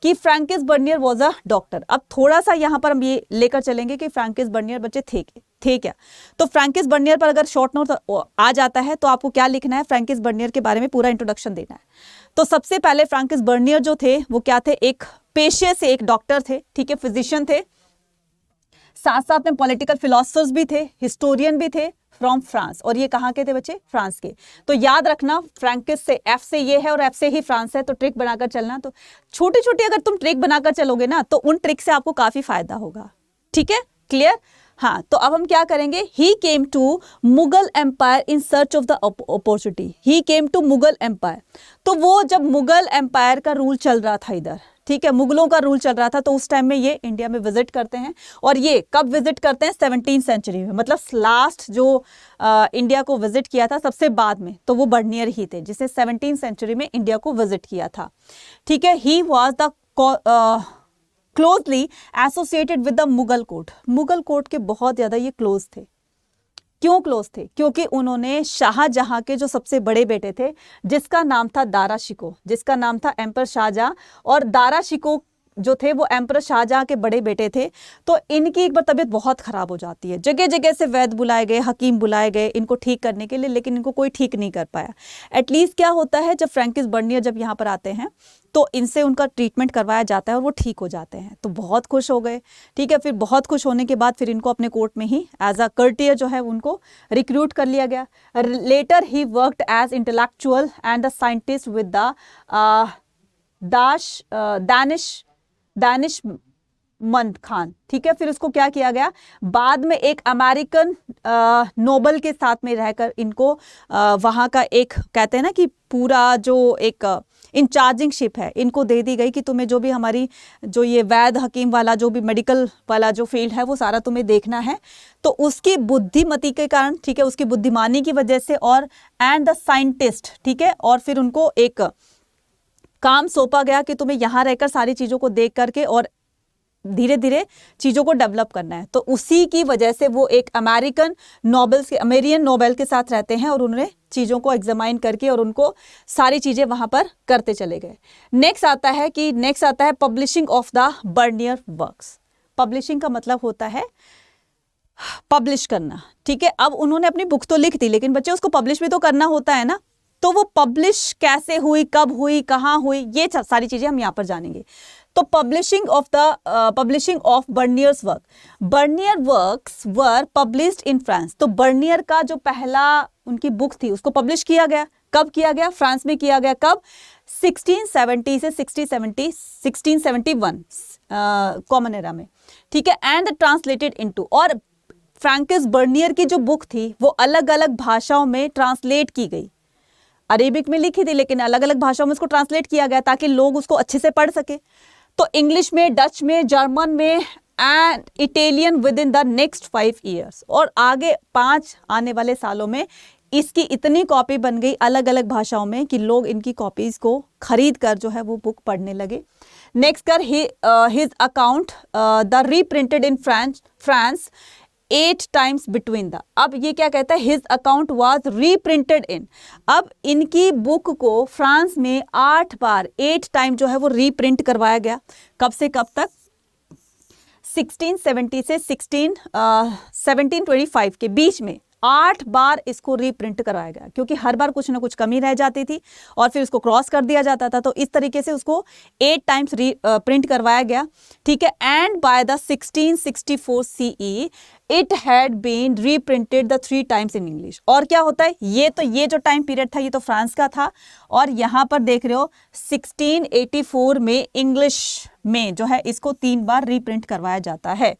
कि Francois Bernier was a doctor. अब थोड़ा सा यहाँ पर हम ये लेकर चलेंगे कि फ्रैंकिस बर्नियर बच्चे थे क्या। तो फ्रैंकिस बर्नियर पर अगर शॉर्ट नोट आ जाता है तो आपको क्या लिखना है, फ्रैंकिस बर्नियर के बारे में पूरा इंट्रोडक्शन देना है। तो सबसे पहले फ्रैंकिस बर्नियर जो थे वो क्या थे, एक पेशे से एक डॉक्टर थे, ठीक है, फिजिशियन थे। साथ साथ में पॉलिटिकल फिलोसफर्स भी थे, हिस्टोरियन भी थे फ्रॉम फ्रांस। और ये कहाँ के थे बच्चे? फ्रांस के। तो याद रखना फ्रैंकिस से एफ से ये है और एफ से ही फ्रांस है, तो ट्रिक बनाकर चलना। तो छोटी छोटी अगर तुम ट्रिक बनाकर चलोगे ना तो उन ट्रिक से आपको काफी फायदा होगा। ठीक है, क्लियर? हाँ, तो अब हम क्या करेंगे? He came to Mughal empire in search of the opportunity. He came to Mughal empire, तो वो जब मुगल एम्पायर का रूल चल रहा था इधर, ठीक है, मुगलों का रूल चल रहा था, तो उस टाइम में ये इंडिया में विजिट करते हैं। और ये कब विजिट करते हैं? 17th सेंचुरी में, मतलब लास्ट जो इंडिया को विजिट किया था सबसे बाद में, तो वो बर्नियर ही थे जिसने 17th सेंचुरी में इंडिया को विजिट किया था। ठीक है, he was the closely associated with the Mughal court. Mughal court के बहुत ज्यादा ये क्लोज थे। क्यों क्लोज थे? क्योंकि उन्होंने शाहजहां के जो सबसे बड़े बेटे थे, जिसका नाम था दारा शिकोह, जिसका नाम था एम्पर शाहजहां, और दारा शिकोह जो थे वो एम्पर शाहजहां के बड़े बेटे थे। तो इनकी एक बार तबीयत बहुत खराब हो जाती है, जगह जगह से वैद्य बुलाए गए, हकीम बुलाए गए इनको ठीक करने के लिए, लेकिन इनको कोई ठीक नहीं कर पाया। एटलीस्ट क्या होता है, जब फ्रैंकिस बर्नियर जब यहाँ पर आते हैं तो इनसे उनका ट्रीटमेंट करवाया जाता है और वो ठीक हो जाते हैं, तो बहुत खुश हो गए। ठीक है, फिर बहुत खुश होने के बाद फिर इनको अपने कोर्ट में ही एज अ कर्टियर जो है उनको रिक्रूट कर लिया गया। Later he worked as intellectual and the scientist with the Danishmand Khan. ठीक है, फिर उसको क्या किया गया, बाद में एक अमेरिकन नोबल के साथ में रहकर इनको वहाँ का एक कहते हैं ना कि पूरा जो एक इंचार्जिंगशिप है इनको दे दी गई कि तुम्हें जो भी हमारी जो ये वैद्य हकीम वाला जो भी मेडिकल वाला जो फील्ड है वो सारा तुम्हें देखना है। तो उसकी बुद्धिमती के कारण, ठीक है, उसकी बुद्धिमानी की वजह से, और एंड द साइंटिस्ट, ठीक है, और फिर उनको एक काम सौंपा गया कि तुम्हें यहाँ रहकर सारी चीज़ों को देख करके और धीरे धीरे चीज़ों को डेवलप करना है। तो उसी की वजह से वो एक अमेरिकन नोबेल के साथ रहते हैं और उन्होंने चीज़ों को एग्जामाइन करके और उनको सारी चीज़ें वहाँ पर करते चले गए। नेक्स्ट आता है publishing of the Bernier works. Publishing का मतलब होता है पब्लिश करना। ठीक है, अब उन्होंने अपनी बुक तो लिख दी, लेकिन बच्चे उसको पब्लिश भी तो करना होता है ना। तो वो पब्लिश कैसे हुई, कब हुई, कहाँ हुई, ये सारी चीजें हम यहाँ पर जानेंगे। तो publishing of Bernier's work. Bernier works were published in France. तो बर्नियर का जो पहला उनकी बुक थी उसको पब्लिश किया गया। कब किया गया? फ्रांस में किया गया। कब? 1670 से 1671 कॉमन एरा में। ठीक है, एंड ट्रांसलेटेड इनटू, और फ्रैंकिस बर्नियर की जो बुक थी वो अलग अलग भाषाओं में ट्रांसलेट की गई। अरेबिक में लिखी थी लेकिन अलग अलग भाषाओं में उसको ट्रांसलेट किया गया ताकि लोग उसको अच्छे से पढ़ सके। तो इंग्लिश में, डच में, जर्मन में and Italian with in the next 5 years, और आगे 5 आने वाले सालों में इसकी इतनी कॉपी बन गई अलग अलग भाषाओं में कि लोग इनकी कॉपीज को खरीद कर जो है वो बुक पढ़ने लगे। नेक्स्ट कर his account the reprinted in France 8 times between the. अब ये क्या कहता है? His account was reprinted in. अब इनकी बुक को फ्रांस में 8 बार 8 टाइम जो है वो रीप्रिंट करवाया गया। कब से कब तक? 1670 से 1725 के बीच में 8 बार इसको रीप्रिंट करवाया गया, क्योंकि हर बार कुछ ना कुछ कमी रह जाती थी और फिर उसको क्रॉस कर दिया जाता था। तो इस तरीके से उसको 8 times प्रिंट करवाया गया। ठीक है, and by the 1664 CE it had been reprinted the 3 times in English. और क्या होता है, ये जो टाइम पीरियड था ये तो फ्रांस का था, और यहाँ पर देख रहे हो 1684 में इंग्लिश में जो है इसको 3 बार रीप्रिंट करवाया जाता है।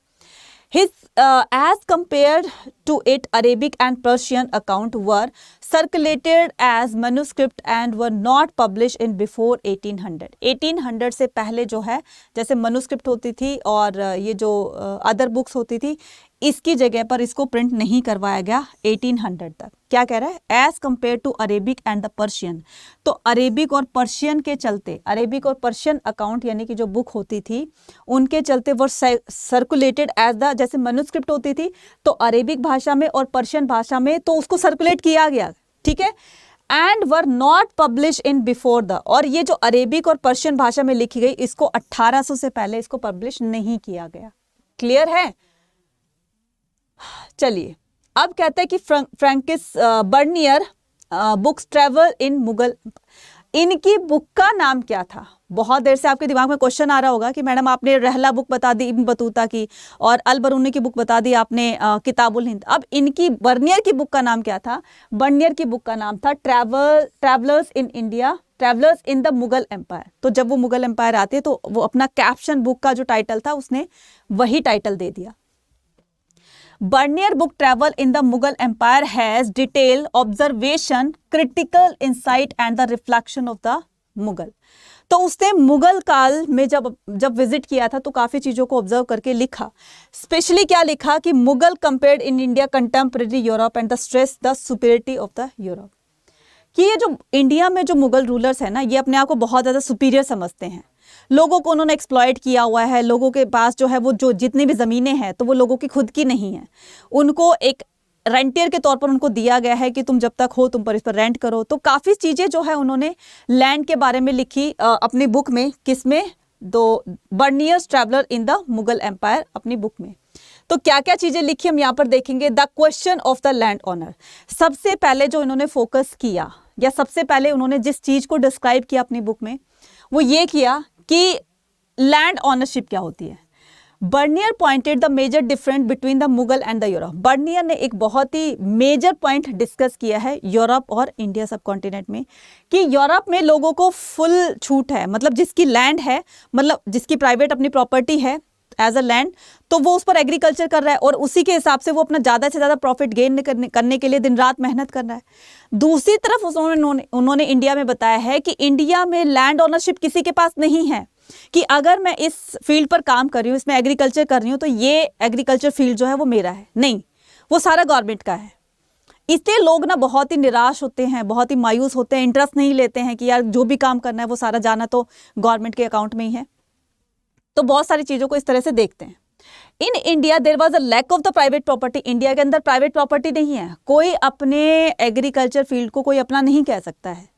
As compared to it, Arabic and Persian account were circulated as manuscript and were not published in before 1800. 1800 से पहले जो है जैसे manuscript होती थी और ये जो अदर बुक्स होती थी, इसकी जगह पर इसको प्रिंट नहीं करवाया गया 1800 तक। क्या कह रहा है? As compare to Arabic and the Persian. तो अरेबिक और पर्शियन के चलते, अरेबिक और पर्शियन अकाउंट यानी कि जो बुक होती थी उनके चलते वो सर्कुलेटेड एज द, जैसे मनुस्क्रिप्ट होती थी तो अरेबिक भाषा में और पर्शियन भाषा में तो उसको सर्कुलेट किया गया। ठीक है, and were not publish in before the, और ये जो अरेबिक और पर्शियन भाषा में लिखी गई इसको 1800 से पहले इसको पब्लिश नहीं किया गया। क्लियर है? चलिए अब कहते हैं कि Francois Bernier books travel in Mughal. इनकी बुक का नाम क्या था? बहुत देर से आपके दिमाग में क्वेश्चन आ रहा होगा कि मैडम आपने रहला बुक बता दी इब्न बतूता की, और अल बरूनी की बुक बता दी आपने किताबुल हिंद। अब इनकी बर्नियर की बुक का नाम क्या था? बर्नियर की बुक का नाम था travellers in India, travellers in the Mughal empire. तो जब वो मुगल एम्पायर आते तो वो अपना कैप्शन बुक का जो टाइटल था उसने वही टाइटल दे दिया। Bernier book travel in the Mughal empire has detail observation, critical insight and the reflection of the Mughal. तो उसने मुगल काल में जब विजिट किया था तो काफी चीजों को ऑब्जर्व करके लिखा। स्पेशली क्या लिखा कि Mughal compared in India contemporary Europe and the stress the superiority of the Europe, कि ये जो इंडिया में जो मुगल रूलर्स है ना, ये अपने आप को बहुत ज्यादा सुपीरियर समझते हैं। लोगों को उन्होंने एक्सप्लॉइट किया हुआ है, लोगों के पास जो है वो जो जितनी भी ज़मीनें हैं तो वो लोगों की खुद की नहीं है, उनको एक रेंटियर के तौर पर उनको दिया गया है कि तुम जब तक हो तुम पर इस पर रेंट करो। तो काफ़ी चीज़ें जो है उन्होंने लैंड के बारे में लिखी अपनी बुक में। किसमें? दो Bernier's traveller in the Mughal empire अपनी बुक में। तो क्या क्या चीज़ें लिखी हम यहाँ पर देखेंगे। The question of the land owner, सबसे पहले जो इन्होंने फोकस किया या सबसे पहले उन्होंने जिस चीज़ को डिस्क्राइब किया अपनी बुक में वो ये किया कि लैंड ऑनरशिप क्या होती है। Bernier pointed the major difference between the Mughal and the Europe. Bernier ने एक बहुत ही मेजर पॉइंट डिस्कस किया है यूरोप और इंडिया सब कॉन्टिनेंट में, कि यूरोप में लोगों को फुल छूट है, मतलब जिसकी लैंड है, मतलब जिसकी प्राइवेट अपनी प्रॉपर्टी है एज अ लैंड, तो वो उस पर एग्रीकल्चर कर रहा है और उसी के हिसाब से वो अपना ज़्यादा से ज़्यादा प्रॉफिट गेन करने के लिए दिन रात मेहनत कर रहा है। दूसरी तरफ उन्होंने इंडिया में बताया है कि इंडिया में लैंड ओनरशिप किसी के पास नहीं है, कि अगर मैं इस फील्ड पर काम कर रही हूँ, इसमें एग्रीकल्चर कर रही हूँ, तो ये एग्रीकल्चर फील्ड जो है वो मेरा है, नहीं, वो सारा गवर्नमेंट का है। इसलिए लोग ना बहुत ही निराश होते हैं, बहुत ही मायूस होते हैं, इंटरेस्ट नहीं लेते हैं कि यार जो भी काम करना है वो सारा जाना तो गवर्नमेंट के अकाउंट में ही है। तो बहुत सारी चीज़ों को इस तरह से देखते हैं। In India there was a lack of the private property. India के अंदर प्राइवेट प्रॉपर्टी नहीं है, कोई अपने एग्रीकल्चर फील्ड को कोई अपना नहीं कह सकता है।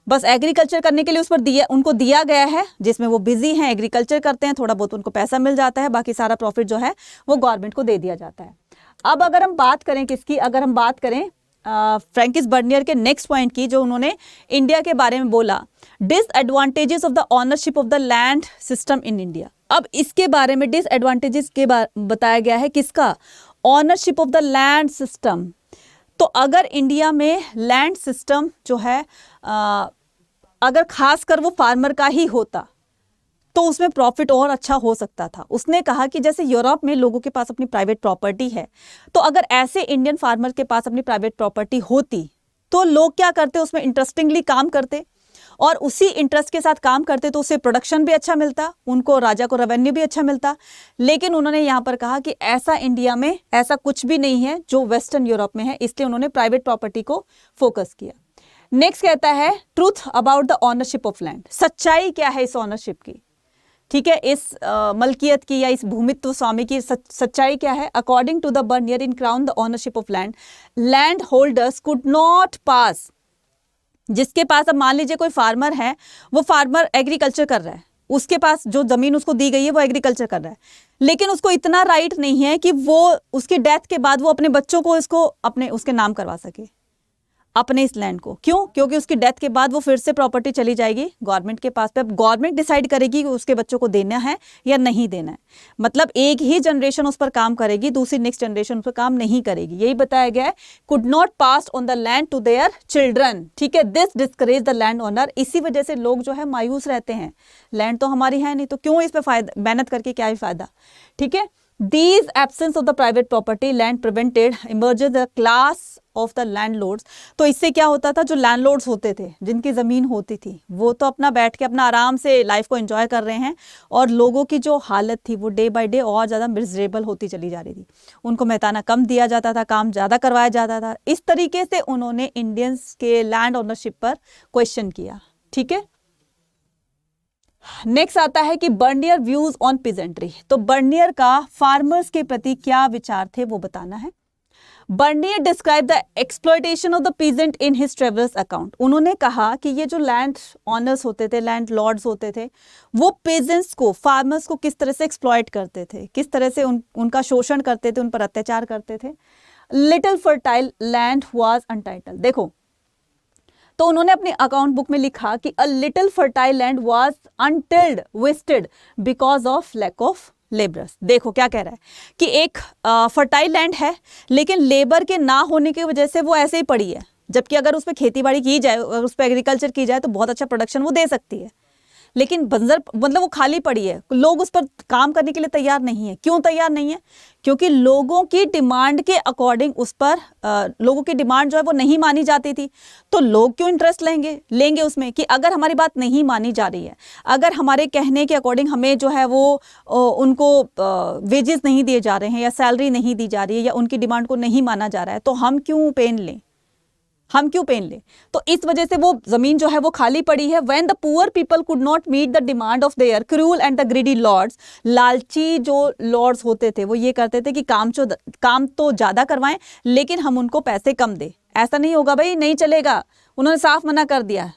बस एग्रीकल्चर करने के लिए उस पर उनको दिया गया है, जिसमें वो बिजी हैं, एग्रीकल्चर करते हैं, थोड़ा बहुत उनको पैसा मिल जाता है, बाकी सारा प्रॉफिट जो है वो गवर्नमेंट को दे दिया जाता है। अब अगर हम बात करें किसकी, अगर हम बात करें फ्रैंकिस बर्नियर के नेक्स्ट पॉइंट की, जो उन्होंने इंडिया के बारे में बोला, disadvantages of the ownership of the land system in India. अब इसके बारे में डिसएडवांटेजेस के बताया गया है, किसका? Ownership of the land system. तो अगर इंडिया में लैंड सिस्टम जो है अगर खासकर वो फार्मर का ही होता तो उसमें प्रॉफिट और अच्छा हो सकता था। उसने कहा कि जैसे यूरोप में लोगों के पास अपनी प्राइवेट प्रॉपर्टी है, तो अगर ऐसे इंडियन फार्मर के पास अपनी प्राइवेट प्रॉपर्टी होती तो लोग क्या करते, उसमें इंटरेस्टिंगली काम करते और उसी इंटरेस्ट के साथ काम करते, तो उससे प्रोडक्शन भी अच्छा मिलता, उनको राजा को रेवेन्यू भी अच्छा मिलता। लेकिन उन्होंने यहाँ पर कहा कि ऐसा इंडिया में ऐसा कुछ भी नहीं है जो वेस्टर्न यूरोप में है, इसलिए उन्होंने प्राइवेट प्रॉपर्टी को फोकस किया। नेक्स्ट कहता है truth about the ownership of land. सच्चाई क्या है इस ऑनरशिप की, ठीक है, इस मलकियत की या इस भूमित्व स्वामी की सच्चाई क्या है। According to the Bernier in crown the ownership of land holders could not pass. जिसके पास, अब मान लीजिए कोई फार्मर है, वो फार्मर एग्रीकल्चर कर रहा है, उसके पास जो जमीन उसको दी गई है वो एग्रीकल्चर कर रहा है, लेकिन उसको इतना राइट नहीं है कि वो उसकी डेथ के बाद वो अपने बच्चों को इसको उसके नाम करवा सके, अपने इस लैंड को। क्यों? क्योंकि उसकी डेथ के बाद वो फिर से प्रॉपर्टी चली जाएगी गवर्नमेंट के पास पे। अब गवर्नमेंट डिसाइड करेगी कि उसके बच्चों को देना है या नहीं देना है। मतलब एक ही जनरेशन उस पर काम करेगी, दूसरी नेक्स्ट जनरेशन उस पर काम नहीं करेगी। यही बताया गया है, could not pass on the land to their children, ठीक है, this discourage the land owner. इसी वजह से लोग जो है मायूस रहते हैं, लैंड तो हमारी है नहीं तो क्यों इस पर फायदा, मेहनत करके क्या ही फायदा, ठीक है। These absence of the private property land prevented emerged the class of the landlords। तो इससे क्या होता था, जो लैंडलॉर्ड्स होते थे, जिनकी ज़मीन होती थी, वो तो अपना बैठ के अपना आराम से लाइफ को एंजॉय कर रहे हैं, और लोगों की जो हालत थी वो डे बाय डे और ज़्यादा मिजरेबल होती चली जा रही थी। उनको मेहताना कम दिया जाता था, काम ज़्यादा करवाया जाता था। इस तरीके से उन्होंने इंडियंस के लैंड ओनरशिप पर क्वेश्चन किया, ठीक है। नेक्स्ट आता है कि बर्नियर व्यूज ऑन पीजेंट्री। तो बर्नियर का फार्मर्स के प्रति क्या विचार थे वो बताना है। Bernier describe the exploitation of the peasant in his travellers account. उन्होंने कहा कि ये जो लैंड ऑनर्स होते थे, लैंड लॉर्ड्स होते थे, वो पेजेंट्स को, फार्मर्स को किस तरह से एक्सप्लॉयट करते थे, किस तरह से उनका शोषण करते थे, उन पर अत्याचार करते थे। Little fertile land was untitled. देखो, तो उन्होंने अपने अकाउंट बुक में लिखा कि a little fertile land was untilled wasted because of lack of labourers. देखो क्या कह रहा है कि एक फर्टाइल लैंड है लेकिन लेबर के ना होने की वजह से वो ऐसे ही पड़ी है, जबकि अगर उस पर खेती बाड़ी की जाए, अगर उस पर एग्रीकल्चर की जाए तो बहुत अच्छा प्रोडक्शन वो दे सकती है, लेकिन बंजर मतलब वो खाली पड़ी है, लोग उस पर काम करने के लिए तैयार नहीं है। क्यों तैयार नहीं है? क्योंकि लोगों की डिमांड के अकॉर्डिंग उस पर लोगों की डिमांड जो है वो नहीं मानी जाती थी। तो लोग क्यों इंटरेस्ट लेंगे उसमें कि अगर हमारी बात नहीं मानी जा रही है, अगर हमारे कहने के अकॉर्डिंग हमें जो है वो उनको वेजेस नहीं दिए जा रहे हैं या सैलरी नहीं दी जा रही है या उनकी डिमांड को नहीं माना जा रहा है, तो हम क्यों पेन लें? तो इस वजह से वो जमीन जो है वो खाली पड़ी है। When the poor people could not meet the demand of their cruel and the greedy lords, लालची जो लॉर्ड्स होते थे वो ये करते थे कि काम तो ज्यादा करवाएं लेकिन हम उनको पैसे कम दे। ऐसा नहीं होगा भाई, नहीं चलेगा। उन्होंने साफ मना कर दिया,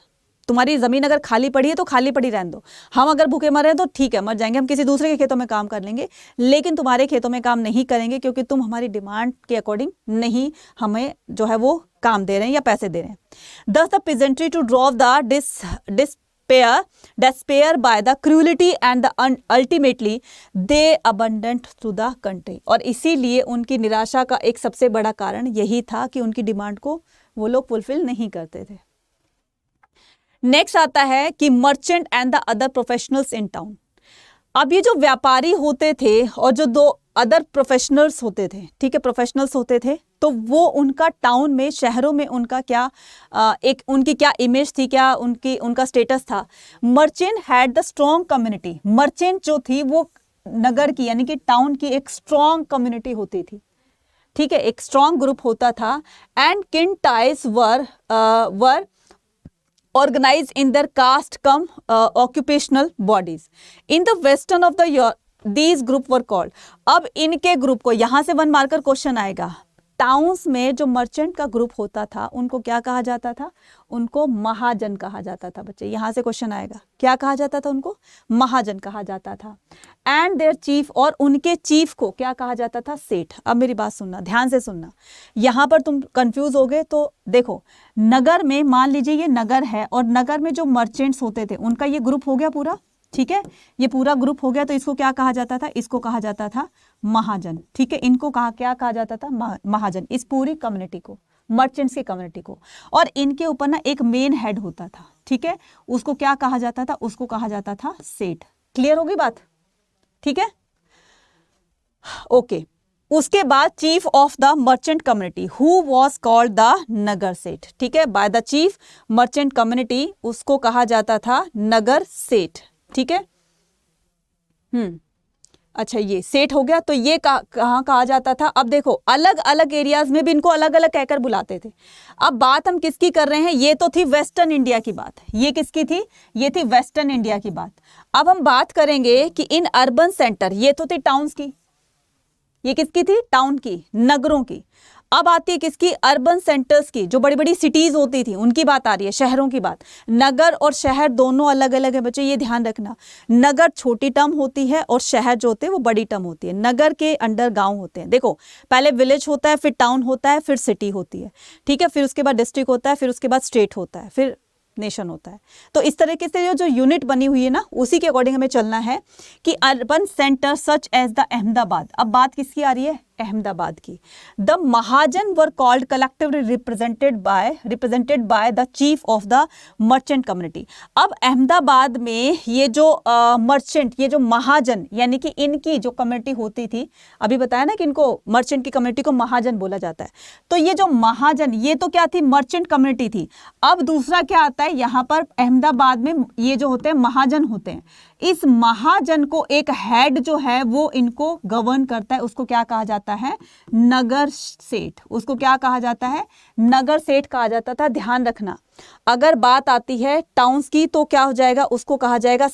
तुम्हारी जमीन अगर खाली पड़ी है तो खाली पड़ी रहने दो, हम अगर भूखे मर रहे हैं तो ठीक है मर जाएंगे, हम किसी दूसरे के खेतों में काम कर लेंगे, लेकिन तुम्हारे खेतों में काम नहीं करेंगे क्योंकि तुम हमारी डिमांड के अकॉर्डिंग नहीं हमें जो है वो काम दे रहे हैं या पैसे दे रहे हैं। Thus the peasantry to drive the despair by the cruelty and the ultimately they abandoned to the country। और इसीलिए उनकी निराशा का एक सबसे बड़ा कारण यही था कि उनकी डिमांड को वो लोग फुलफिल नहीं करते थे। नेक्स्ट आता है कि merchant and the other professionals in town. अब ये जो व्यापारी होते थे और जो दो अदर प्रोफेशनल्स होते थे, ठीक है, प्रोफेशनल्स होते थे, तो वो उनका टाउन में, शहरों में उनका क्या उनकी क्या इमेज थी, क्या उनका स्टेटस था। Merchant had the strong community. Merchant जो थी वो नगर की यानी कि टाउन की एक स्ट्रॉन्ग कम्युनिटी होती थी, ठीक है, एक स्ट्रॉन्ग ग्रुप होता था। एंड किन ties were organized in their caste cum occupational bodies in the western of the these group were called। अब इनके ग्रुप को, यहां से 1 मार्कर क्वेश्चन आएगा, टाउन्स में जो मर्चेंट का ग्रुप होता था उनको क्या कहा जाता था? उनको महाजन कहा जाता था। बच्चे यहां से क्वेश्चन आएगा, क्या कहा जाता था? उनको महाजन कहा जाता था। एंड देयर चीफ, और उनके चीफ को क्या कहा जाता था? सेठ। अब मेरी बात सुनना, ध्यान से सुनना, यहां पर तुम कंफ्यूज हो गए तो देखो, नगर में मान लीजिए ये नगर है और नगर में जो मर्चेंट्स होते थे उनका ये ग्रुप हो गया पूरा, ठीक है, ये पूरा ग्रुप हो गया, तो इसको क्या कहा जाता था? इसको कहा जाता था महाजन, ठीक है, इनको क्या कहा जाता था? महाजन। इस पूरी कम्युनिटी को, मर्चेंट्स की कम्युनिटी को। और इनके ऊपर ना एक मेन हेड होता था, ठीक है, उसको क्या कहा जाता था? उसको कहा जाता था सेठ। क्लियर होगी बात? ठीक है, ओके। उसके बाद chief of the merchant community who was called the Nagar Seth, ठीक है, by the chief merchant community, उसको कहा जाता था नगर सेठ, ठीक है। अच्छा, ये सेठ हो गया। तो ये कहाँ कहा जाता था? अब देखो, अलग अलग एरियाज में भी इनको अलग अलग कहकर बुलाते थे। अब बात हम किसकी कर रहे हैं? ये तो थी वेस्टर्न इंडिया की बात। ये किसकी थी? ये थी वेस्टर्न इंडिया की बात। अब हम बात करेंगे कि इन अर्बन सेंटर, ये तो थी टाउन्स की, ये किसकी थी? टाउन की, नगरों की। अब आती है किसकी? अर्बन सेंटर्स की, जो बड़ी बड़ी सिटीज होती थी उनकी बात आ रही है, शहरों की बात। नगर और शहर दोनों अलग अलग है बच्चे, ये ध्यान रखना। नगर छोटी टर्म होती है और शहर जो होते हैं वो बड़ी टर्म होती है। नगर के अंडर गांव होते हैं। देखो, पहले विलेज होता है, फिर टाउन होता है, फिर सिटी होती है, ठीक है, फिर उसके बाद डिस्ट्रिक्ट होता है, फिर उसके बाद स्टेट होता है, फिर नेशन होता है। तो इस तरीके से जो यूनिट बनी हुई है ना, उसी के अकॉर्डिंग हमें चलना है कि urban centre such as the Ahmedabad. अब बात किसकी आ रही है? अहमदाबाद की। The mahajan were called collectively represented by the chief of the merchant community. अब अहमदाबाद में ये जो मर्चेंट, ये जो महाजन, यानी कि इनकी जो कम्युनिटी होती थी, अभी बताया ना कि इनको मर्चेंट की कम्युनिटी को महाजन बोला जाता है। तो ये जो महाजन, ये तो क्या थी? मर्चेंट कम्युनिटी थी। अब दूसरा क्या आता है यहाँ पर? अहमदाबाद में ये जो होते हैं महाजन होते हैं। इस महाजन को एक हेड जो है वो इनको गवर्न करता है, उसको क्या कहा जाता है? नगर सेठ। उसको क्या कहा जाता है? नगर सेठ कहा जाता था। ध्यान रखना, अगर बात आती है टाउन्स की तो क्या हो जाएगा? उसको कहा जाएगा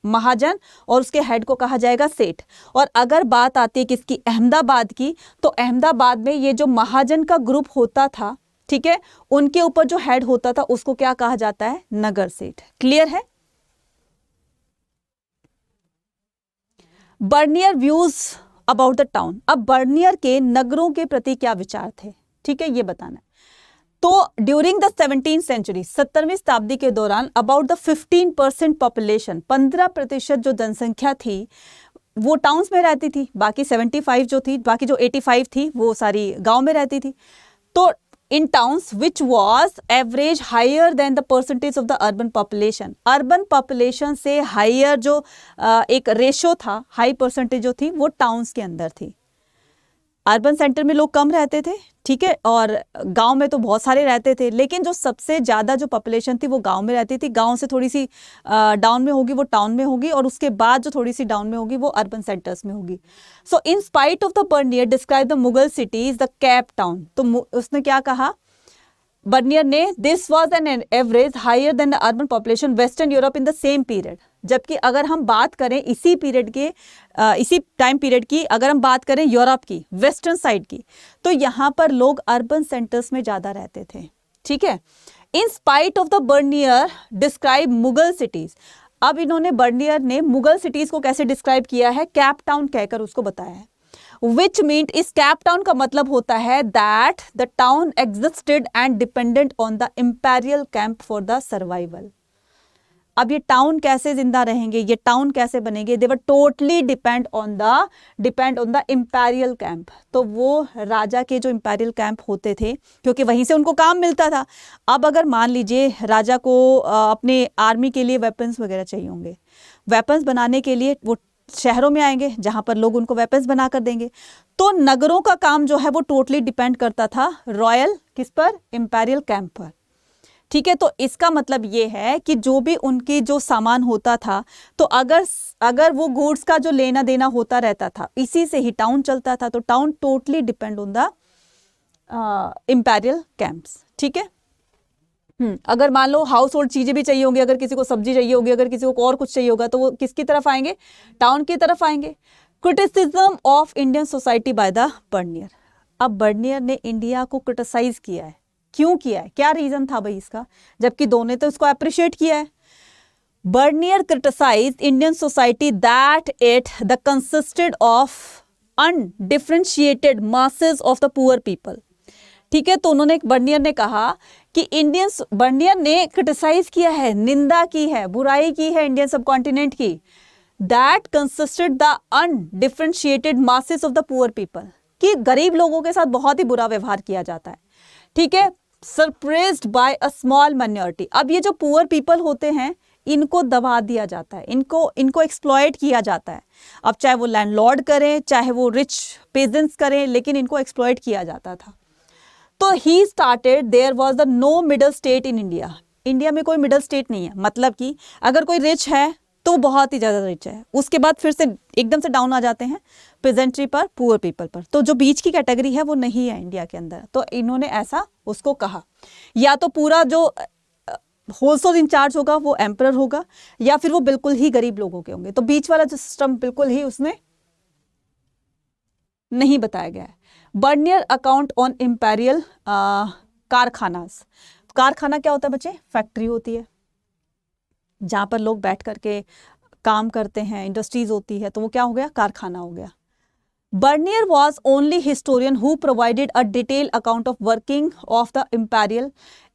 महाजन और उसके हेड को कहा जाएगा सेठ। और अगर बात आती है किसकी? अहमदाबाद की, तो अहमदाबाद में ये जो महाजन का ग्रुप होता था, ठीक है, उनके ऊपर जो हेड होता था उसको क्या कहा जाता है? नगर सेठ। क्लियर है? Bernier views about the town. अब बर्नियर के नगरों के प्रति क्या विचार थे, ठीक है, ये बताना है। तो ड्यूरिंग द 17th सेंचुरी, 17वीं शताब्दी के दौरान अबाउट द 15% पॉपुलेशन, 15% जो जनसंख्या थी वो टाउन्स में रहती थी, बाकी 75 जो थी, बाकी जो 85 थी वो सारी गांव में रहती थी। तो in towns which was average higher than the percentage of the urban population, urban population से हायर जो एक रेशो था, हाई परसेंटेज जो थी वो टाउन्स के अंदर थी। अर्बन सेंटर में लोग कम रहते थे, ठीक है, और गांव में तो बहुत सारे रहते थे, लेकिन जो सबसे ज़्यादा जो पॉपुलेशन थी वो गांव में रहती थी। गांव से थोड़ी सी डाउन में होगी वो टाउन में होगी, और उसके बाद जो थोड़ी सी डाउन में होगी वो अर्बन सेंटर्स में होगी। So in spite of the Bernier describe the Mughal city is the camp town. तो उसने क्या कहा बर्नियर ने, this was an average higher than the urban population western Europe in the same period. जबकि अगर हम बात करें इसी पीरियड के इसी टाइम पीरियड की, अगर हम बात करें यूरोप की, वेस्टर्न साइड की, तो यहाँ पर लोग अर्बन सेंटर्स में ज़्यादा रहते थे, ठीक है। In spite of the Bernier describe Mughal cities. अब इन्होंने, बर्नियर ने मुगल सिटीज़ को कैसे डिस्क्राइब किया है, कैप टाउन कहकर उसको बताया है। विच मीन, इस कैप टाउन का मतलब होता है that the town existed and dependent on the imperial camp for the survival. अब ये टाउन कैसे जिंदा रहेंगे, ये टाउन कैसे बनेंगे, they were totally depend on the imperial camp. तो वो राजा के जो इंपीरियल कैंप होते थे, क्योंकि वहीं से उनको काम मिलता था। अब अगर मान लीजिए राजा को अपने आर्मी के लिए वेपन्स वगैरह चाहिए होंगे, वेपन्स बनाने के लिए वो शहरों में आएंगे जहां पर लोग उनको वेपन्स बना कर देंगे। तो नगरों का काम जो है वो टोटली डिपेंड करता था रॉयल किस पर, इंपीरियल कैंप पर, ठीक है। तो इसका मतलब ये है कि जो भी उनकी जो सामान होता था, तो अगर वो गुड्स का जो लेना देना होता रहता था, इसी से ही टाउन चलता था। तो town totally depend on the imperial camps, ठीक है। अगर मान लो हाउस होल्ड चीजें भी चाहिए होंगी, अगर किसी को सब्जी चाहिए होगी, अगर किसी को और कुछ चाहिए होगा, तो वो किसकी तरफ आएंगे, टाउन की तरफ आएंगे। Criticism of Indian society by the Bernier. अब बर्नियर ने इंडिया को क्रिटिसाइज किया है, क्यों किया है, क्या रीजन था भाई इसका, जबकि दोनों ने तो इसको अप्रिशिएट किया है। Bernier criticised Indian society that it the consisted of undifferentiated masses of the poor people, ठीक है। तो उन्होंने, बर्नियर ने कहा कि बर्नियर ने क्रिटिसाइज किया है, निंदा की है, बुराई की है इंडियन सबकॉन्टिनेंट की, that consisted the undifferentiated masses of the poor people, कि गरीब लोगों के साथ बहुत ही बुरा व्यवहार किया जाता है, ठीक है। सरप्रेस्ड बाय अ स्मॉल माइनॉरिटी। अब ये जो पुअर पीपल होते हैं इनको दबा दिया जाता है, इनको एक्सप्लॉयट किया जाता है। अब चाहे वो लैंडलॉर्ड करें, चाहे वो रिच पेजेंट्स करें, लेकिन इनको एक्सप्लॉयट किया जाता था। तो he started, there was the no middle state in India. India में कोई मिडल स्टेट नहीं है, मतलब कि अगर कोई रिच है तो बहुत ही ज़्यादा रिच है, उसके बाद फिर से एकदम से डाउन आ जाते हैं पेजेंट्री पर, पुअर पीपल पर। तो जो बीच की कैटेगरी है वो नहीं है इंडिया के अंदर। तो इन्होंने ऐसा उसको कहा, या तो पूरा जो होलसेल इंचार्ज होगा वो एम्परर होगा, या फिर वो बिल्कुल ही गरीब लोगों के होंगे। तो बीच वाला जो सिस्टम बिल्कुल ही उसमें नहीं बताया गया है। Bernier account on imperial karkhanas. कारखाना क्या होता है बच्चे, फैक्ट्री होती है जहां पर लोग बैठ करके काम करते हैं, इंडस्ट्रीज होती है, तो वो क्या हो गया, कारखाना हो गया। Bernier was only historian who provided a detail account of working of the